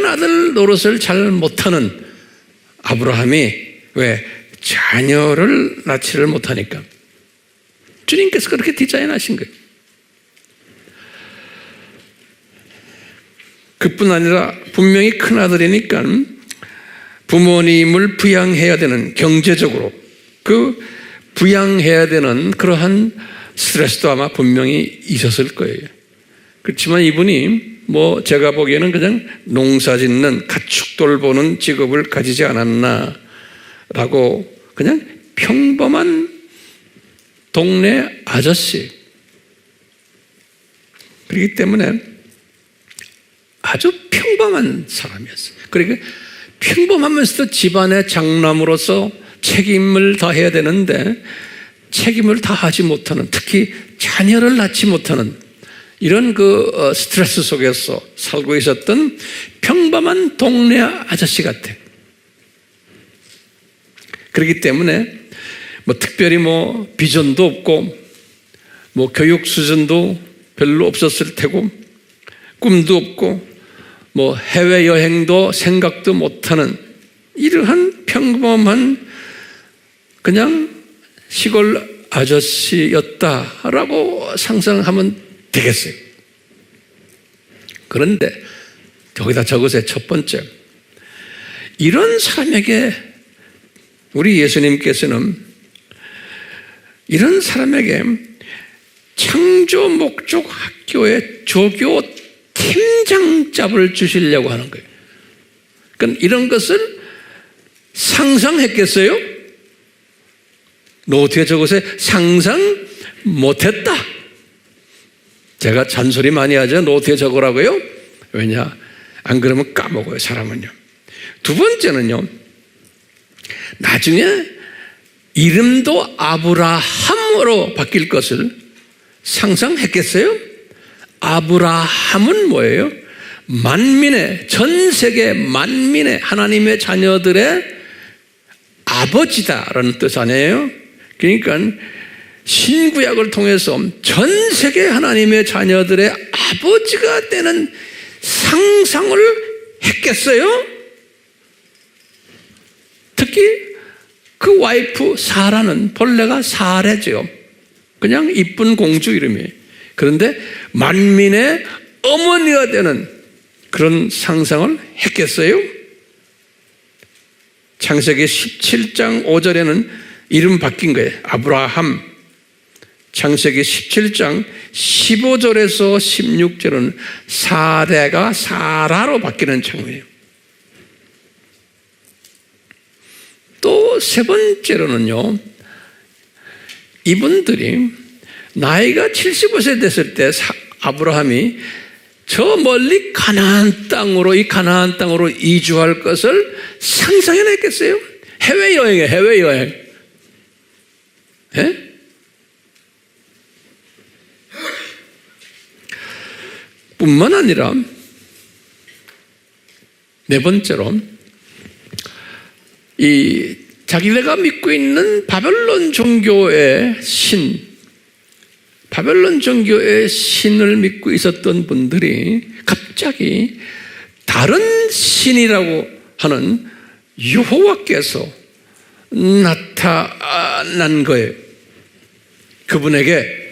아들 노릇을 잘 못하는 아브라함이, 왜? 자녀를 낳지를 못하니까. 주님께서 그렇게 디자인하신 거예요. 그뿐 아니라 분명히 큰 아들이니까 부모님을 부양해야 되는, 경제적으로 부양해야 되는 그러한 스트레스도 아마 분명히 있었을 거예요. 그렇지만 이분이 제가 보기에는 그냥 농사 짓는 가축돌 보는 직업을 가지지 않았나 라고, 그냥 평범한 동네 아저씨. 그렇기 때문에 아주 평범한 사람이었어요. 그러니까 평범하면서도 집안의 장남으로서 책임을 다해야 되는데 책임을 다하지 못하는, 특히 자녀를 낳지 못하는 이런 그 스트레스 속에서 살고 있었던 평범한 동네 아저씨 같아요. 그렇기 때문에 특별히 비전도 없고 교육 수준도 별로 없었을 테고, 꿈도 없고 해외여행도 생각도 못하는 이러한 평범한 그냥 시골 아저씨였다라고 상상하면 되겠어요. 그런데 여기다 적으세요. 첫 번째, 이런 사람에게 우리 예수님께서는 이런 사람에게 창조 목적 학교의 조교 팀장잡을 주시려고 하는 거예요. 그러니까 이런 것을 상상했겠어요? 노트에 적으세요. 상상 못했다. 제가 잔소리 많이 하죠. 노트에 적으라고요. 왜냐? 안 그러면 까먹어요, 사람은요. 두 번째는요, 나중에 이름도 아브라함으로 바뀔 것을 상상했겠어요? 아브라함은 뭐예요? 전 세계 만민의 하나님의 자녀들의 아버지다라는 뜻 아니에요? 그러니까 신구약을 통해서 전 세계 하나님의 자녀들의 아버지가 되는 상상을 했겠어요? 특히 그 와이프 사라는 본래가 사레죠. 그냥 이쁜 공주 이름이에요. 그런데 만민의 어머니가 되는 그런 상상을 했겠어요? 창세기 17장 5절에는 이름 바뀐 거예요. 아브라함. 창세기 17장 15절에서 16절은 사레가 사라로 바뀌는 장면이에요. 또 세 번째로는요, 이분들이 나이가 75세 됐을 때 아브라함이 저 멀리 가나안 땅으로, 이 가나안 땅으로 이주할 것을 상상해나 했겠어요? 해외여행이에요, 해외여행. 예? 뿐만 아니라 네 번째로 이 자기네가 믿고 있는 바벨론 종교의 바벨론 종교의 신을 믿고 있었던 분들이 갑자기 다른 신이라고 하는 여호와께서 나타난 거예요. 그분에게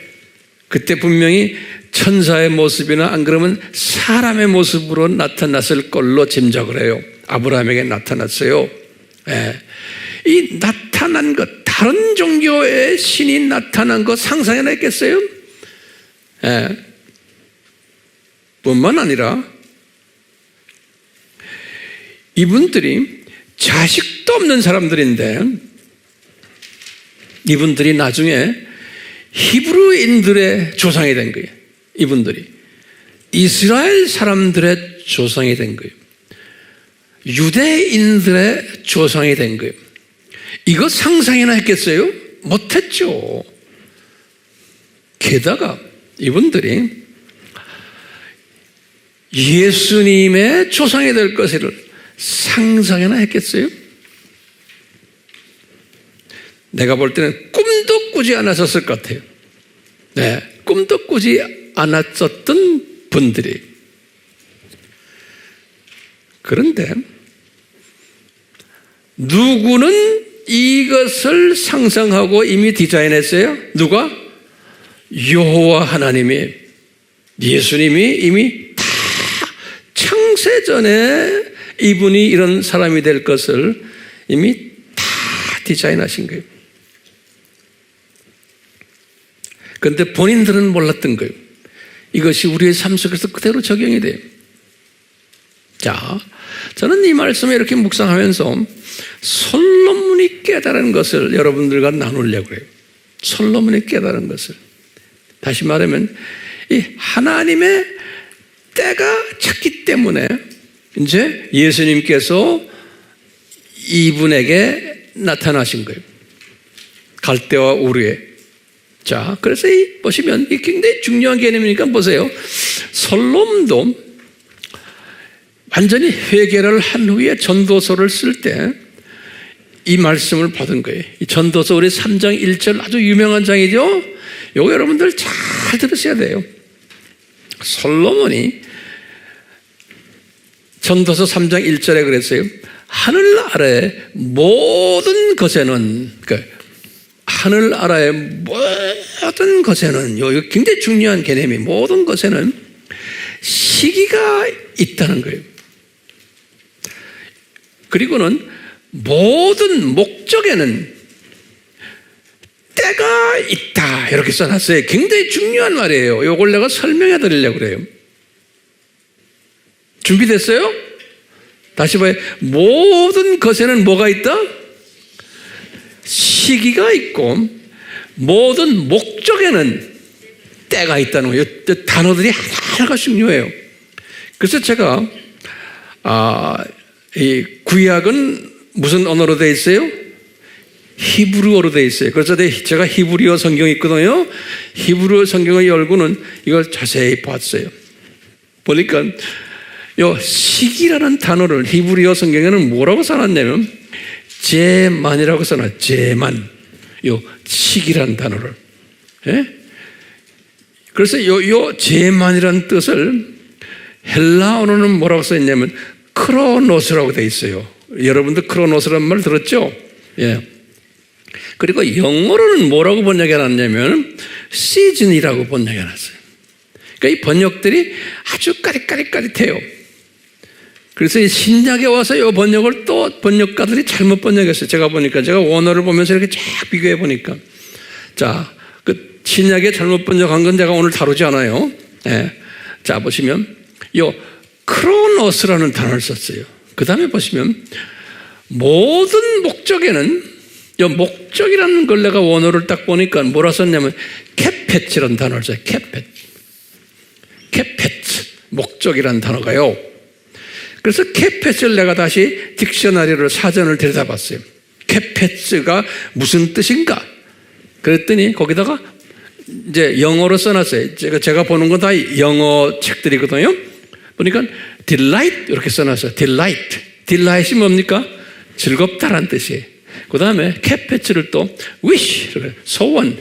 그때 분명히 천사의 모습이나 안 그러면 사람의 모습으로 나타났을 걸로 짐작을 해요. 아브라함에게 나타났어요. 예. 이 나타난 것, 다른 종교의 신이 나타난 것 상상해나 했겠어요? 예. 뿐만 아니라 이분들이 자식도 없는 사람들인데 이분들이 나중에 히브리인들의 조상이 된 거예요. 이분들이 이스라엘 사람들의 조상이 된 거예요. 유대인들의 조상이 된 거예요. 이거 상상이나 했겠어요? 못했죠. 게다가 이분들이 예수님의 조상이 될 것을 상상이나 했겠어요? 내가 볼 때는 꿈도 꾸지 않았었을 것 같아요. 네, 꿈도 꾸지 않았었던 분들이. 그런데 누구는 이것을 상상하고 이미 디자인했어요? 누가? 여호와 하나님이, 예수님이 이미 다 창세전에 이분이 이런 사람이 될 것을 이미 다 디자인하신 거예요. 그런데 본인들은 몰랐던 거예요. 이것이 우리의 삶 속에서 그대로 적용이 돼요. 자, 저는 이 말씀을 이렇게 묵상하면서 솔로몬이 깨달은 것을 여러분들과 나누려고 해요. 솔로몬이 깨달은 것을. 다시 말하면 이 하나님의 때가 찼기 때문에 이제 예수님께서 이분에게 나타나신 거예요. 갈대와 우르에. 자, 그래서 보시면 이 굉장히 중요한 개념이니까 보세요. 솔로몬도 완전히 회개를 한 후에 전도서를 쓸 때 이 말씀을 받은 거예요. 이 전도서 우리 3장 1절 아주 유명한 장이죠. 이거 여러분들 잘 들으셔야 돼요. 솔로몬이 전도서 3장 1절에 그랬어요. 하늘 아래 모든 것에는, 그러니까 하늘 아래의 모든 것에는, 이거 굉장히 중요한 개념이, 모든 것에는 시기가 있다는 거예요. 그리고는 모든 목적에는 때가 있다, 이렇게 써놨어요. 굉장히 중요한 말이에요. 이걸 내가 설명해 드리려고 그래요. 준비됐어요? 다시 봐요. 모든 것에는 뭐가 있다? 시기가 있고, 모든 목적에는 때가 있다는 거예요. 단어들이 하나하나가 중요해요. 그래서 제가 이 구약은 무슨 언어로 되어 있어요? 히브리어로 되어 있어요. 그래서 제가 히브리어 성경이 있거든요. 히브리어 성경을 열고는 이걸 자세히 봤어요. 보니까 요 시기라는 단어를 히브리어 성경에는 뭐라고 써놨냐면 제만이라고 써놨어요. 제만. 요 시기라는 단어를. 예? 그래서 요 제만이라는 뜻을 헬라어로는 뭐라고 써있냐면 크로노스라고 되어 있어요. 여러분들 크로노스라는 말 들었죠? 예. 그리고 영어로는 뭐라고 번역해놨냐면 시즌이라고 번역해놨어요. 그러니까 이 번역들이 아주 까릿까릿해요. 그래서 이 신약에 와서 이 번역을 또 번역가들이 잘못 번역했어요. 제가 보니까, 제가 원어를 보면서 이렇게 쫙 비교해 보니까. 자, 그 신약에 잘못 번역한 건 제가 오늘 다루지 않아요. 예. 자, 보시면, 요 크로노스라는 단어를 썼어요. 그 다음에 보시면, 모든 목적에는, 요 목적이라는 걸 내가 원어를 딱 보니까 뭐라 썼냐면, 캐펫이라는 단어를 써요. 캐펫. 목적이라는 단어가요. 그래서 캐펫을 내가 다시 딕셔너리를 사전을 들여다봤어요. 캐펫가 무슨 뜻인가? 그랬더니 거기다가 이제 영어로 써놨어요. 제가 보는 건 다 영어 책들이거든요. 보니까 delight 이렇게 써놨어요. delight이 뭡니까? 즐겁다란 뜻이에요. 그 다음에 캐펫을 또 wish, 소원,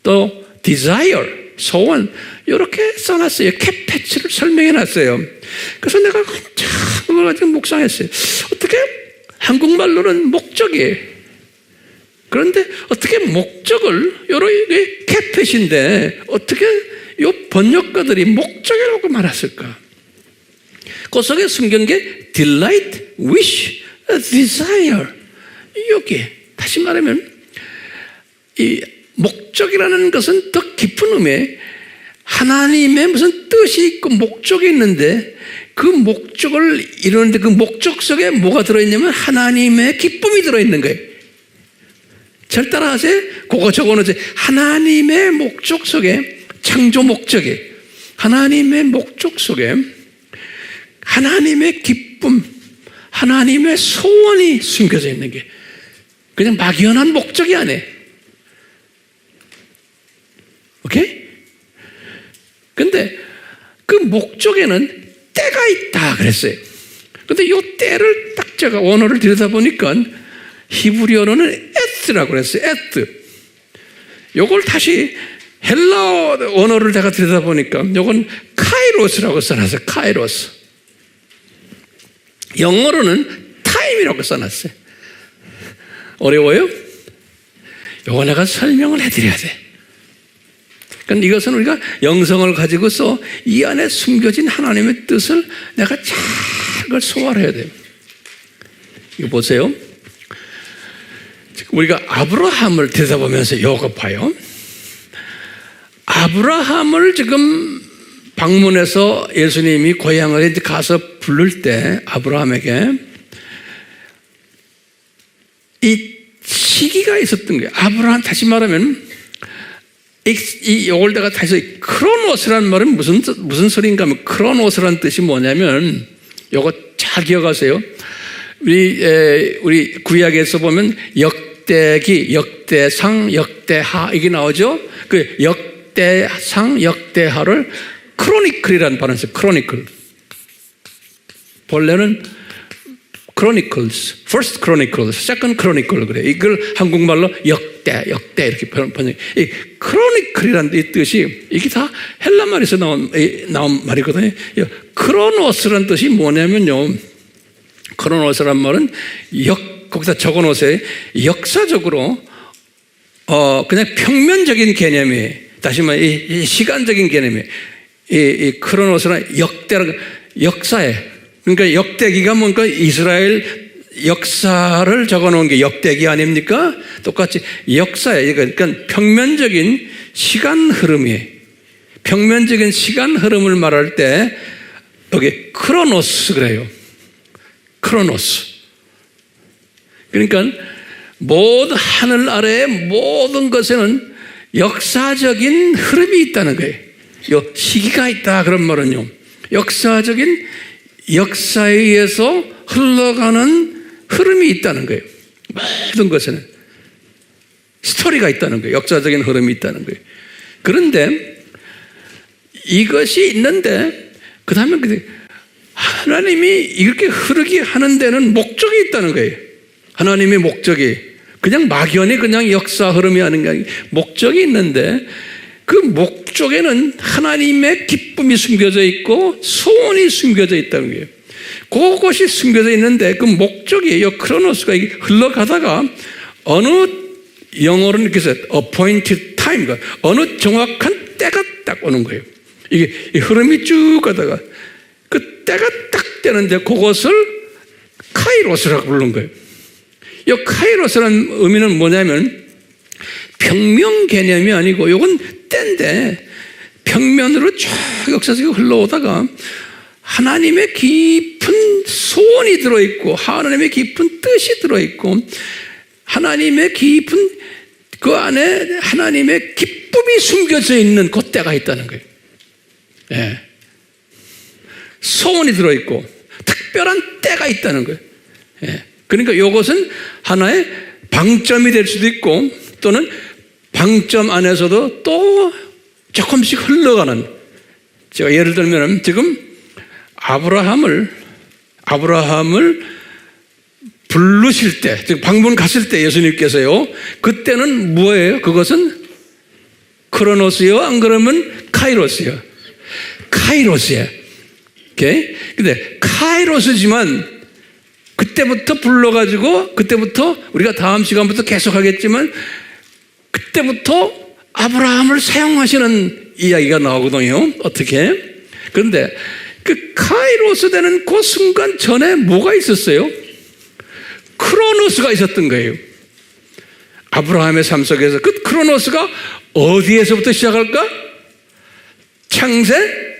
또 desire, 소원 이렇게 써놨어요. 캐패치를 설명해놨어요. 그래서 내가 참 그걸 가지고 묵상했어요. 어떻게 한국말로는 목적이에요. 그런데 어떻게 목적을 여러 캐패치인데 어떻게 이 번역가들이 목적이라고 말했을까? 그 속에 숨긴 게 delight, wish, desire. 여기 다시 말하면 이 목적이라는 것은 더 깊은 의미에 하나님의 무슨 뜻이 있고 목적이 있는데 그 목적을 이루는데 그 목적 속에 뭐가 들어있냐면 하나님의 기쁨이 들어있는 거예요. 잘 따라하세요. 그거 적어놓으세요. 하나님의 목적 속에 창조 목적이 하나님의 목적 속에 하나님의 기쁨, 하나님의 소원이 숨겨져 있는 게 그냥 막연한 목적이 아니에요. 오케이? 근데 그 목적에는 때가 있다 그랬어요. 근데 이 때를 딱 제가 원어를 들여다보니까 히브리어로는 에스라고 그랬어요. 에스. 요걸 다시 헬라어 원어를 제가 들여다보니까 요건 카이로스라고 써놨어요. 카이로스. 영어로는 타임이라고 써놨어요. 어려워요? 요거 내가 설명을 해드려야 돼. 그러니까 이것은 우리가 영성을 가지고서 이 안에 숨겨진 하나님의 뜻을 내가 잘 그걸 소화를 해야 돼요. 이거 보세요. 지금 우리가 아브라함을 들여다보면서 이거 봐요. 아브라함을 지금 방문해서 예수님이 고향을 이제 가서 부를 때 아브라함에게 이 시기가 있었던 거예요. 아브라함 다시 말하면 이걸 내가 다시 크로노스라는 말은 무슨 소리인가 하면 크로노스라는 뜻이 뭐냐면 요거 잘 기억하세요. 우리 구약에서 보면 역대기, 역대상, 역대하 이게 나오죠. 그 역대상, 역대하를 크로니클이라는 발음을 써요. 크로니클. 본래는 Chronicles, First Chronicles, Second Chronicle 그래. 이걸 한국말로 역대 이렇게 번역. 이 Chronicle이라는 이 뜻이 이게 다 헬라 말에서 나온 말이거든요. 크로노스라는 뜻이 뭐냐면요. 크로노스란 말은 거기다 적어놓으세요. 역사적으로 그냥 평면적인 개념이에요. 다시 말해 이 시간적인 개념이에요. 이 크로노스는 역사에. 그러니까 역대기가 뭔가 이스라엘 역사를 적어놓은 게 역대기 아닙니까? 똑같이 역사에 그러니까 평면적인 시간 흐름이에요. 평면적인 시간 흐름을 말할 때 여기 크로노스 그래요. 크로노스. 그러니까 모든 하늘 아래의 모든 것에는 역사적인 흐름이 있다는 거예요. 요 시기가 있다 그런 말은요. 역사적인 역사에 의해서 흘러가는 흐름이 있다는 거예요. 모든 것에는 스토리가 있다는 거예요. 역사적인 흐름이 있다는 거예요. 그런데 이것이 있는데 그 다음에 하나님이 이렇게 흐르게 하는 데는 목적이 있다는 거예요. 하나님의 목적이 그냥 막연히 그냥 역사 흐름이 하는 게 아니고 목적이 있는데 그 목적에는 하나님의 기쁨이 숨겨져 있고 소원이 숨겨져 있다는 거예요. 그것이 숨겨져 있는데 그 목적이에요. 크로노스가 흘러가다가 어느 영어로는 이렇게 해서 appointed time, 어느 정확한 때가 딱 오는 거예요. 이게 흐름이 쭉 가다가 그 때가 딱 시작되는데 그것을 카이로스라고 부른 거예요. 이 카이로스라는 의미는 뭐냐면 평면 개념이 아니고 이건 때인데 평면으로 쭉 역사적으로 흘러오다가 하나님의 깊은 소원이 들어있고 하나님의 깊은 뜻이 들어있고 하나님의 깊은 그 안에 하나님의 기쁨이 숨겨져 있는 그 때가 있다는 거예요. 예. 소원이 들어있고 특별한 때가 있다는 거예요. 예. 그러니까 이것은 하나의 방점이 될 수도 있고 또는 방점 안에서도 또 조금씩 흘러가는, 제가 예를 들면 지금 아브라함을 부르실 때, 즉 방문 갔을 때 예수님께서요, 그때는 뭐예요? 그것은 크로노스요, 안 그러면 카이로스요. 카이로스예요. 오케이? 근데 카이로스지만 그때부터 불러가지고 그때부터 우리가 다음 시간부터 계속 하겠지만 그때부터 아브라함을 사용하시는 이야기가 나오거든요. 어떻게? 그런데 그 카이로스 되는 그 순간 전에 뭐가 있었어요? 크로노스가 있었던 거예요. 아브라함의 삶 속에서 그 크로노스가 어디에서부터 시작할까? 창세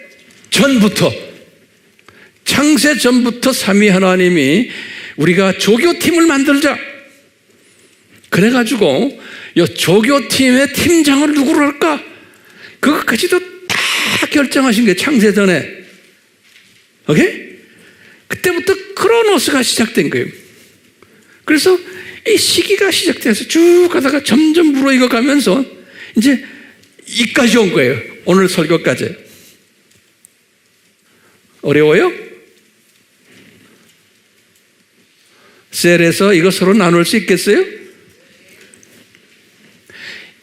전부터 삼위 하나님이 우리가 조교팀을 만들자. 그래가지고 이 조교팀의 팀장을 누구로 할까? 그것까지도 다 결정하신 게 창세 전에. 오케이? 그때부터 크로노스가 시작된 거예요. 그래서 이 시기가 시작돼서 쭉 가다가 점점 무르익어 가면서 이제 이까지 온 거예요. 오늘 설교까지. 어려워요? 셀에서 이거 서로 나눌 수 있겠어요?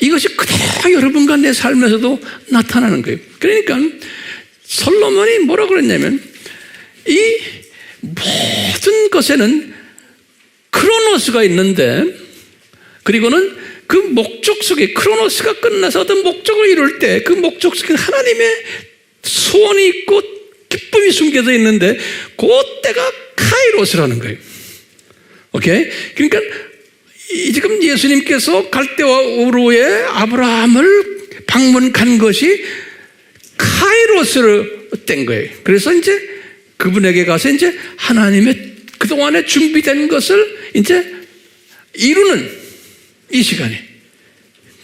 이것이 그대로 여러분과 내 삶에서도 나타나는 거예요. 그러니까 솔로몬이 뭐라고 그랬냐면 이 모든 것에는 크로노스가 있는데, 그리고는 그 목적 속에 크로노스가 끝나서 어떤 목적을 이룰 때 그 목적 속에 하나님의 소원이 있고 기쁨이 숨겨져 있는데 그때가 카이로스라는 거예요. 오케이? 그러니까 지금 예수님께서 갈대와 우르에 아브라함을 방문 간 것이 카이로스로 된 거예요. 그래서 이제 그분에게 가서 이제 하나님의 그동안에 준비된 것을 이제 이루는 이 시간이.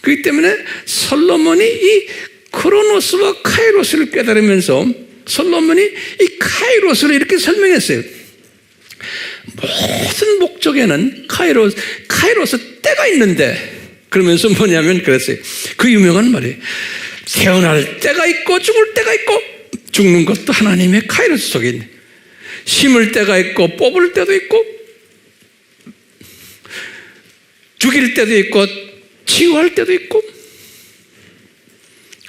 그렇기 때문에 솔로몬이 이 크로노스와 카이로스를 깨달으면서 솔로몬이 이 카이로스를 이렇게 설명했어요. 모든 목적에는 카이로스 때가 있는데, 그러면서 뭐냐면 그랬어요. 그 유명한 말이에요. 태어날 때가 있고 죽을 때가 있고, 죽는 것도 하나님의 카이로스 속에 있네. 심을 때가 있고 뽑을 때도 있고, 죽일 때도 있고 치유할 때도 있고,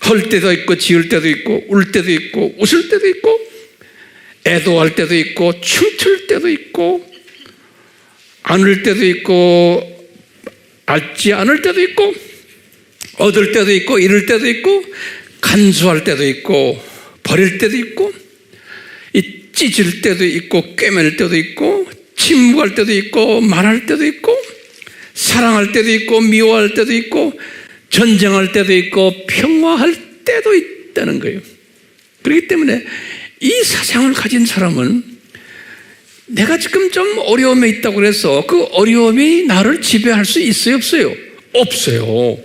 헐 때도 있고 지을 때도 있고, 울 때도 있고 웃을 때도 있고, 애도할 때도 있고 춤출 때도 있고, 안을 때도 있고 앓지 않을 때도 있고, 얻을 때도 있고 잃을 때도 있고, 간수할 때도 있고 버릴 때도 있고, 찢을 때도 있고 꿰맬 때도 있고, 침묵할 때도 있고 말할 때도 있고, 사랑할 때도 있고 미워할 때도 있고, 전쟁할 때도 있고 평화할 때도 있다는 거예요. 그렇기 때문에 이 사상을 가진 사람은 내가 지금 좀 어려움에 있다고 그래서 그 어려움이 나를 지배할 수 있어요, 없어요? 없어요.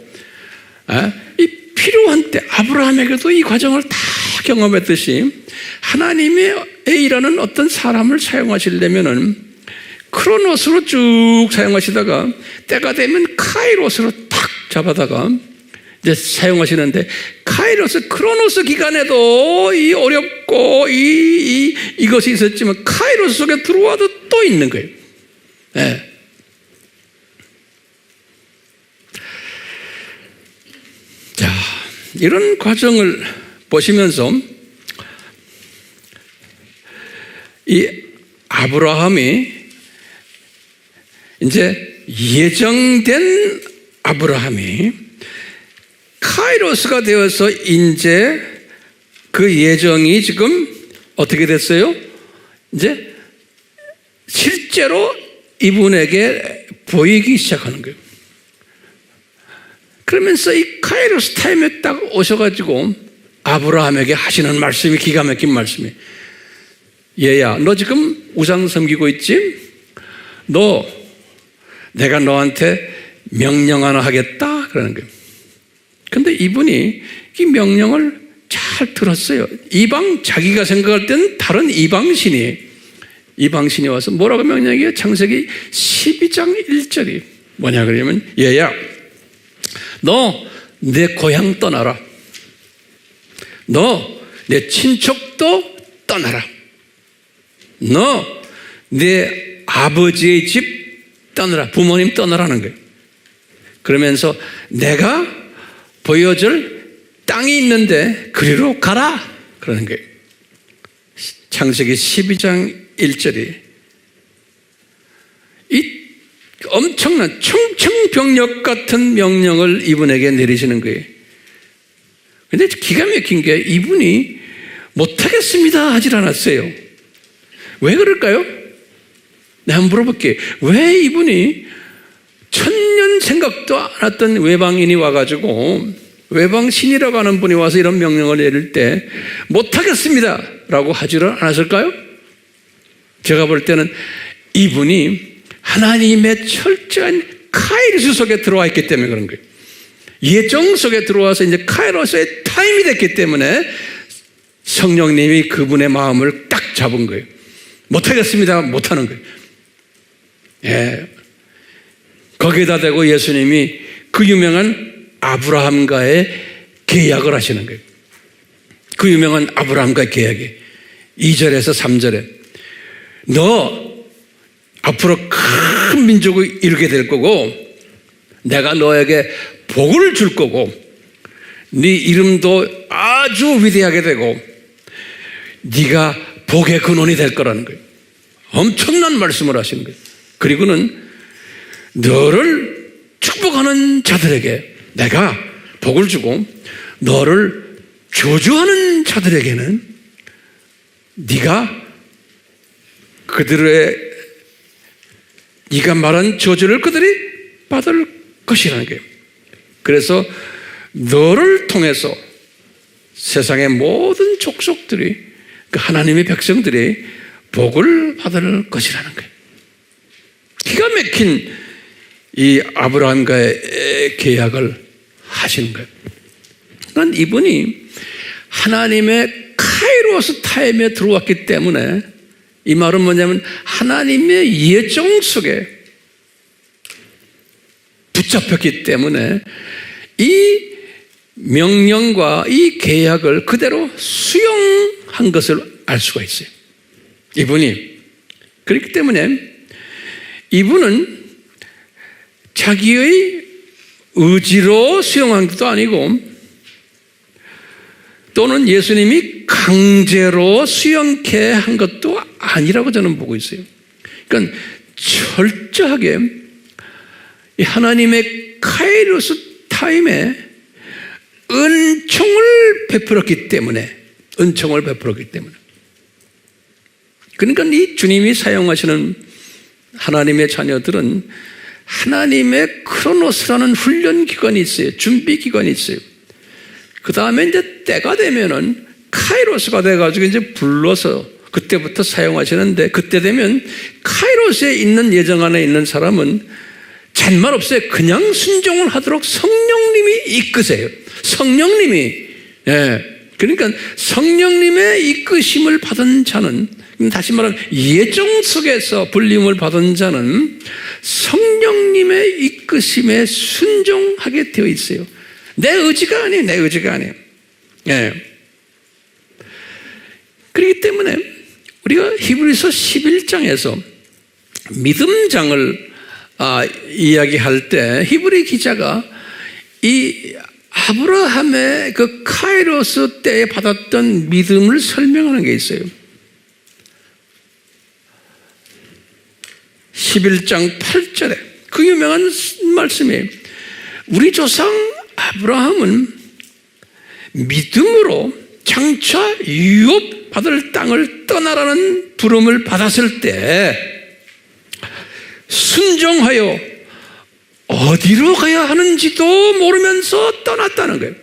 이 필요한 때, 아브라함에게도 이 과정을 다 경험했듯이 하나님의 일하는 어떤 사람을 사용하시려면은 크로노스로 쭉 사용하시다가 때가 되면 카이로스로 탁 잡아다가 이제 사용하시는데, 크로노스 기간에도 이 어렵고 이것이 있었지만 카이로스 속에 들어와도 또 있는 거예요. 네. 자, 이런 과정을 보시면서 이 아브라함이 이제 예정된 아브라함이 카이로스가 되어서 이제 그 예정이 지금 어떻게 됐어요? 이제 실제로 이분에게 보이기 시작하는 거예요. 그러면서 이 카이로스 타임에 딱 오셔가지고 아브라함에게 하시는 말씀이 기가 막힌 말씀이에요. 얘야, 너 지금 우상 섬기고 있지? 내가 너한테 명령 하나 하겠다 그러는 거예요. 근데 이분이 이 명령을 잘 들었어요. 자기가 생각할 때는 다른 이방신이에요. 이방신이 와서 뭐라고 명령해요? 창세기 12장 1절이 뭐냐 그러냐면, 얘야, 너 내 고향 떠나라. 너 내 친척도 떠나라. 너 내 아버지의 집 떠나라. 부모님 떠나라는 거예요. 그러면서 내가 보여줄 땅이 있는데 그리로 가라 그러는 거예요. 창세기 12장 1절이 이 엄청난 청청병력 같은 명령을 이분에게 내리시는 거예요. 근데 기가 막힌 게 이분이 못하겠습니다 하질 않았어요. 왜 그럴까요? 내가 한번 물어볼게요. 왜 이분이 천년 생각도 안 했던 외방인이 와가지고, 외방신이라고 하는 분이 와서 이런 명령을 내릴 때 못하겠습니다 라고 하지를 않았을까요? 제가 볼 때는 이분이 하나님의 철저한 카이로스 속에 들어와 있기 때문에 그런 거예요. 예정 속에 들어와서 이제 카이로스의 타임이 됐기 때문에 성령님이 그분의 마음을 딱 잡은 거예요. 못하겠습니다. 못하는 거예요. 예. 거기에다 대고 예수님이 그 유명한 아브라함과의 계약을 하시는 거예요. 그 유명한 아브라함과의 계약이 2절에서 3절에 너 앞으로 큰 민족을 이루게 될 거고 내가 너에게 복을 줄 거고 네 이름도 아주 위대하게 되고 네가 복의 근원이 될 거라는 거예요. 엄청난 말씀을 하시는 거예요. 그리고는 너를 축복하는 자들에게 내가 복을 주고 너를 저주하는 자들에게는 네가 네가 말한 저주를 그들이 받을 것이라는 거예요. 그래서 너를 통해서 세상의 모든 족속들이, 그 하나님의 백성들이 복을 받을 것이라는 거예요. 기가 막힌 이 아브라함과의 계약을 하시는 거예요. 그러니까 이분이 하나님의 카이로스 타임에 들어왔기 때문에, 이 말은 뭐냐면 하나님의 예정 속에 붙잡혔기 때문에 이 명령과 이 계약을 그대로 수용한 것을 알 수가 있어요. 이분이. 그렇기 때문에 이분은 자기의 의지로 수용한 것도 아니고 또는 예수님이 강제로 수용케 한 것도 아니라고 저는 보고 있어요. 그러니까 철저하게 하나님의 카이로스 타임에 은총을 베풀었기 때문에 그러니까 이 주님이 사용하시는 하나님의 자녀들은 하나님의 크로노스라는 훈련 기간이 있어요. 준비 기간이 있어요. 그 다음에 이제 때가 되면은 카이로스가 돼가지고 이제 불러서 그때부터 사용하시는데, 그때 되면 카이로스에 있는 예정 안에 있는 사람은 잔말 없어요. 그냥 순종을 하도록 성령님이 이끄세요. 성령님이. 예. 그러니까 성령님의 이끄심을 받은 자는, 다시 말하면 예정 속에서 불림을 받은 자는 성령님의 이끄심에 순종하게 되어 있어요. 내 의지가 아니에요. 예. 그렇기 때문에 우리가 히브리서 11장에서 믿음장을 이야기할 때 히브리 기자가 이 아브라함의 그 카이로스 때에 받았던 믿음을 설명하는 게 있어요. 11장 8절에 그 유명한 말씀이에요. 우리 조상 아브라함은 믿음으로 장차 유업받을 땅을 떠나라는 부름을 받았을 때 순종하여 어디로 가야 하는지도 모르면서 떠났다는 거예요.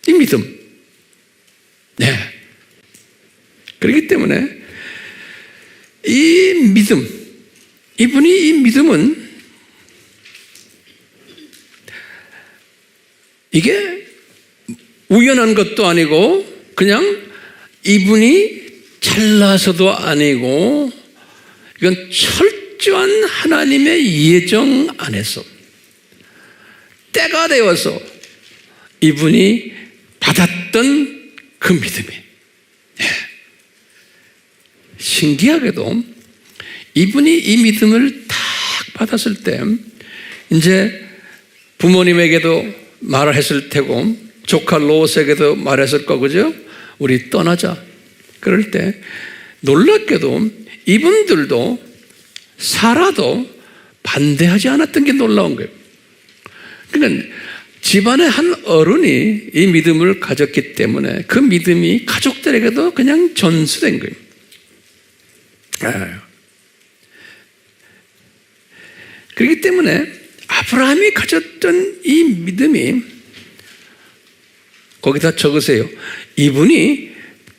이 믿음. 네. 그렇기 때문에 이 믿음, 이분이 이 믿음은 이게 우연한 것도 아니고 그냥 이분이 잘나서도 아니고 이건 철저한 하나님의 예정 안에서 때가 되어서 이분이 받았던 그 믿음이 신기하게도 이분이 이 믿음을 딱 받았을 때 이제 부모님에게도 말을 했을 테고 조카 롯에게도 말했을 거고죠. 우리 떠나자. 그럴 때 놀랍게도 이분들도 사라도 반대하지 않았던 게 놀라운 거예요. 그러니까 집안의 한 어른이 이 믿음을 가졌기 때문에 그 믿음이 가족들에게도 그냥 전수된 거예요. 그렇기 때문에 아브라함이 가졌던 이 믿음이 거기다 적으세요. 이분이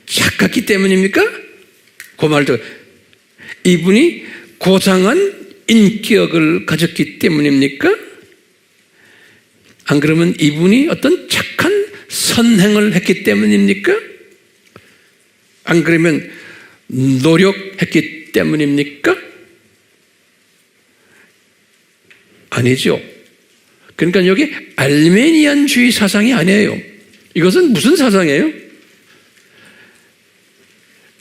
착각했기 때문입니까? 그 말도 이분이 고상한 인격을 가졌기 때문입니까? 안 그러면 이분이 어떤 착한 선행을 했기 때문입니까? 안 그러면 노력했기 때문입니까? 아니죠. 그러니까 여기 알메니안주의 사상이 아니에요. 이것은 무슨 사상이에요?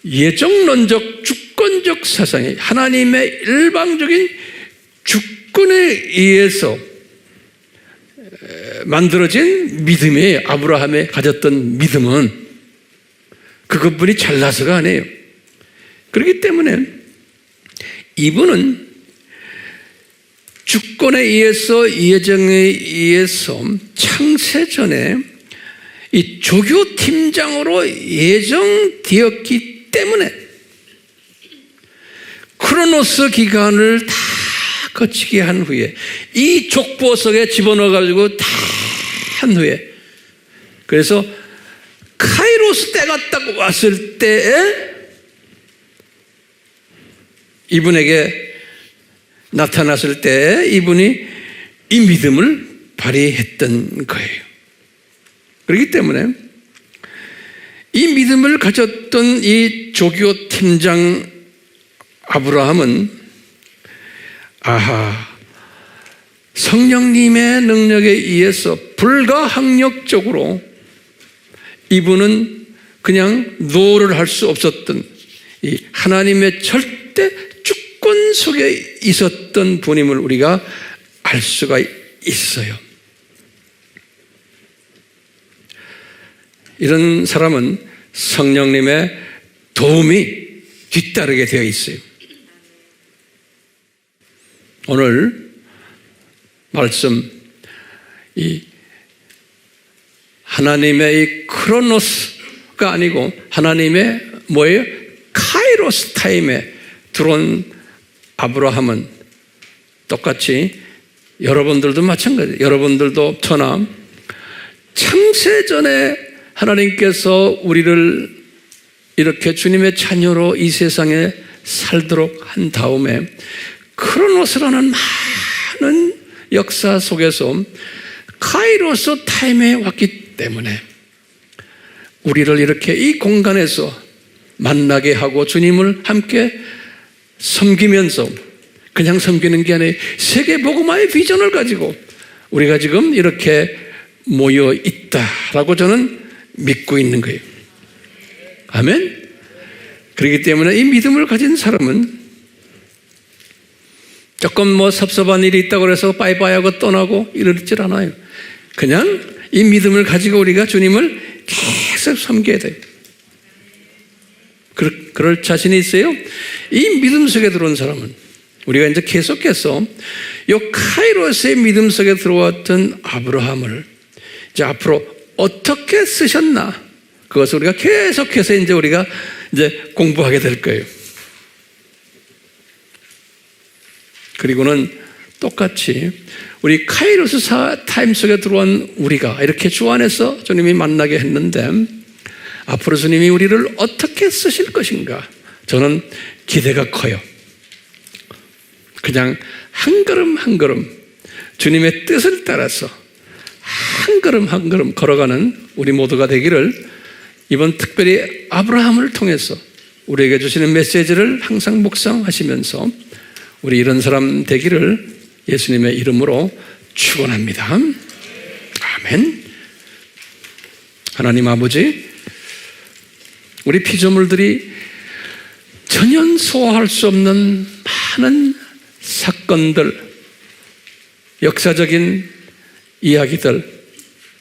예정론적 주권적 사상이에요. 하나님의 일방적인 주권에 의해서 만들어진 믿음이에요. 아브라함이 가졌던 믿음은 그것뿐이 잘나서가 아니에요. 그렇기 때문에 이분은 주권에 의해서 예정에 의해서 창세전에 이 조교팀장으로 예정되었기 때문에 크로노스 기간을 다 거치게 한 후에 이 족보석에 집어넣어가지고 다 한 후에 그래서 카이로스 때가 딱 왔을 때에 이분에게 나타났을 때 이분이 이 믿음을 발휘했던 거예요. 그렇기 때문에 이 믿음을 가졌던 이 조교 팀장 아브라함은 성령님의 능력에 의해서 불가항력적으로 이분은 그냥 노를 할 수 없었던 이 하나님의 절대 주권 속에 있었던 분임을 우리가 알 수가 있어요. 이런 사람은 성령님의 도움이 뒤따르게 되어 있어요. 오늘 말씀, 이 하나님의 이 크로노스가 아니고 하나님의 뭐예요? 카이로스 타임에 들어온 아브라함은 똑같이 여러분들도 마찬가지예요. 여러분들도 저나 창세전에 하나님께서 우리를 이렇게 주님의 자녀로 이 세상에 살도록 한 다음에 크로노스라는 많은 역사 속에서 카이로스 타임에 왔기 때문에 우리를 이렇게 이 공간에서 만나게 하고 주님을 함께 섬기면서 그냥 섬기는 게 아니라 세계 복음화의 비전을 가지고 우리가 지금 이렇게 모여 있다라고 저는 믿고 있는 거예요. 아멘? 그렇기 때문에 이 믿음을 가진 사람은 조금 뭐 섭섭한 일이 있다고 해서 빠이빠이 하고 떠나고 이러질 않아요. 그냥 이 믿음을 가지고 우리가 주님을 계속 섬겨야 돼요. 그럴 자신이 있어요? 이 믿음 속에 들어온 사람은 우리가 이제 계속해서 이 카이로스의 믿음 속에 들어왔던 아브라함을 이제 앞으로 어떻게 쓰셨나 그것을 우리가 계속해서 이제 우리가 이제 공부하게 될 거예요. 그리고는 똑같이 우리 카이로스 타임 속에 들어온 우리가 이렇게 주 안에서 주님이 만나게 했는데 앞으로 주님이 우리를 어떻게 쓰실 것인가 저는 기대가 커요. 그냥 한 걸음 한 걸음 주님의 뜻을 따라서 한 걸음 한 걸음 걸어가는 우리 모두가 되기를 이번 특별히 아브라함을 통해서 우리에게 주시는 메시지를 항상 묵상하시면서 우리 이런 사람 되기를 예수님의 이름으로 축원합니다. 아멘. 하나님 아버지, 우리 피조물들이 전혀 소화할 수 없는 많은 사건들, 역사적인 이야기들,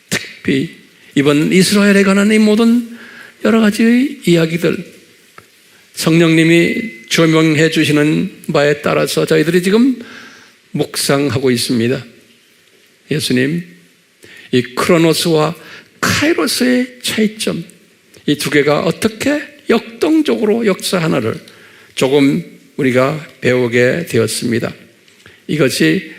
특히 이번 이스라엘에 관한 이 모든 여러 가지 이야기들, 성령님이 조명해 주시는 바에 따라서 저희들이 지금 묵상하고 있습니다. 예수님, 이 크로노스와 카이로스의 차이점, 이 두 개가 어떻게 역동적으로 역사 하나를 조금 우리가 배우게 되었습니다. 이것이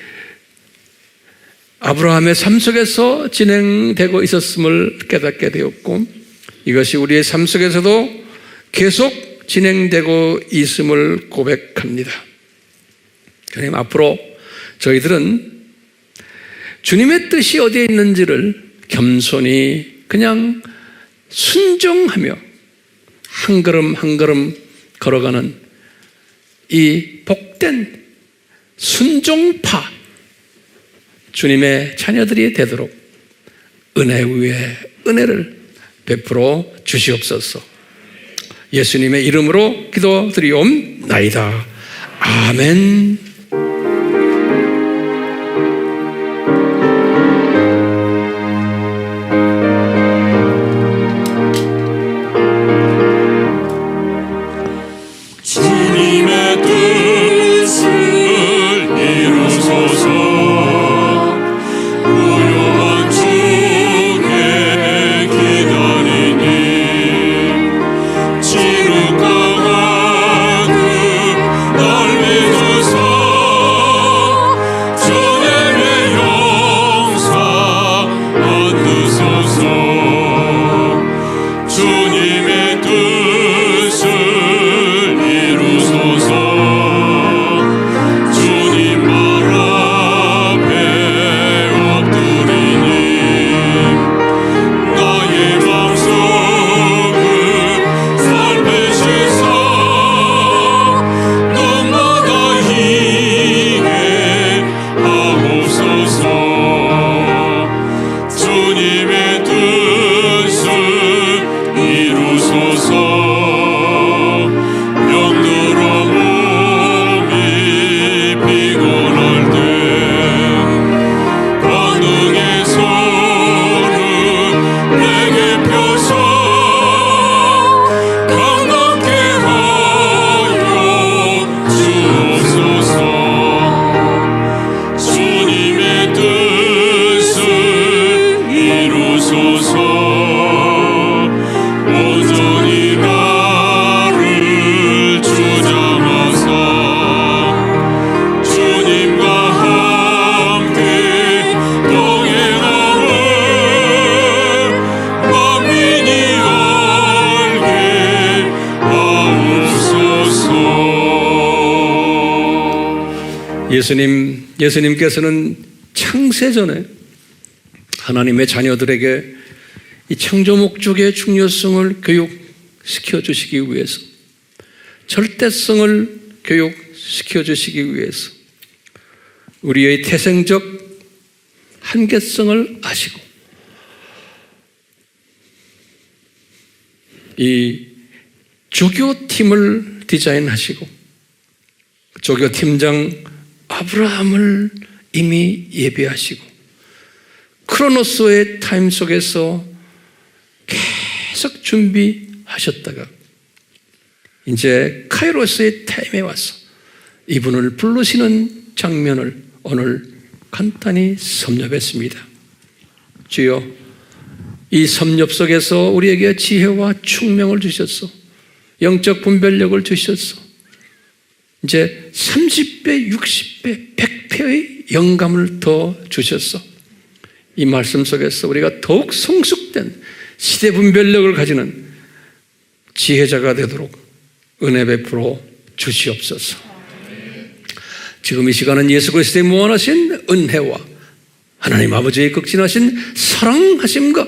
아브라함의 삶 속에서 진행되고 있었음을 깨닫게 되었고 이것이 우리의 삶 속에서도 계속 진행되고 있음을 고백합니다. 주님, 앞으로 저희들은 주님의 뜻이 어디에 있는지를 겸손히 그냥 순종하며 한 걸음 한 걸음 걸어가는 이 복된 순종파 주님의 자녀들이 되도록 은혜 위에 은혜를 베풀어 주시옵소서. 예수님의 이름으로 기도드리옵나이다. 아멘. 예수님께서는 창세전에 하나님의 자녀들에게 이 창조 목적의 중요성을 교육시켜 주시기 위해서, 절대성을 교육시켜 주시기 위해서 우리의 태생적 한계성을 아시고 이 조교팀을 디자인하시고 조교팀장 아브라함을 이미 예비하시고 크로노스의 타임 속에서 계속 준비하셨다가 이제 카이로스의 타임에 와서 이분을 부르시는 장면을 오늘 간단히 섭렵했습니다. 주여, 이 섭렵 속에서 우리에게 지혜와 총명을 주셔서 영적 분별력을 주셨어. 이제 30배, 60배, 100배의 영감을 더 주셨어. 이 말씀 속에서 우리가 더욱 성숙된 시대 분별력을 가지는 지혜자가 되도록 은혜 베풀어 주시옵소서. 지금 이 시간은 예수 그리스도의 무한하신 은혜와 하나님 아버지의 극진하신 사랑하심과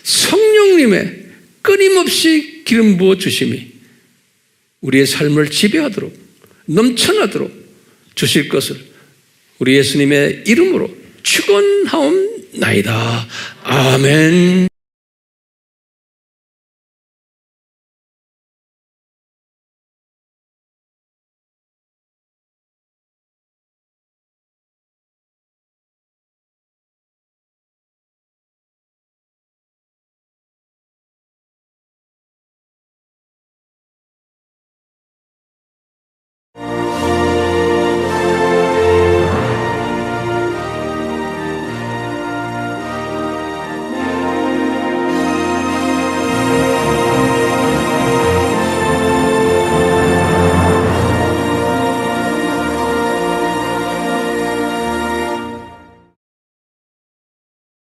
성령님의 끊임없이 기름 부어 주심이 우리의 삶을 지배하도록 넘쳐나도록 주실 것을 우리 예수님의 이름으로 축원하옵나이다. 아멘.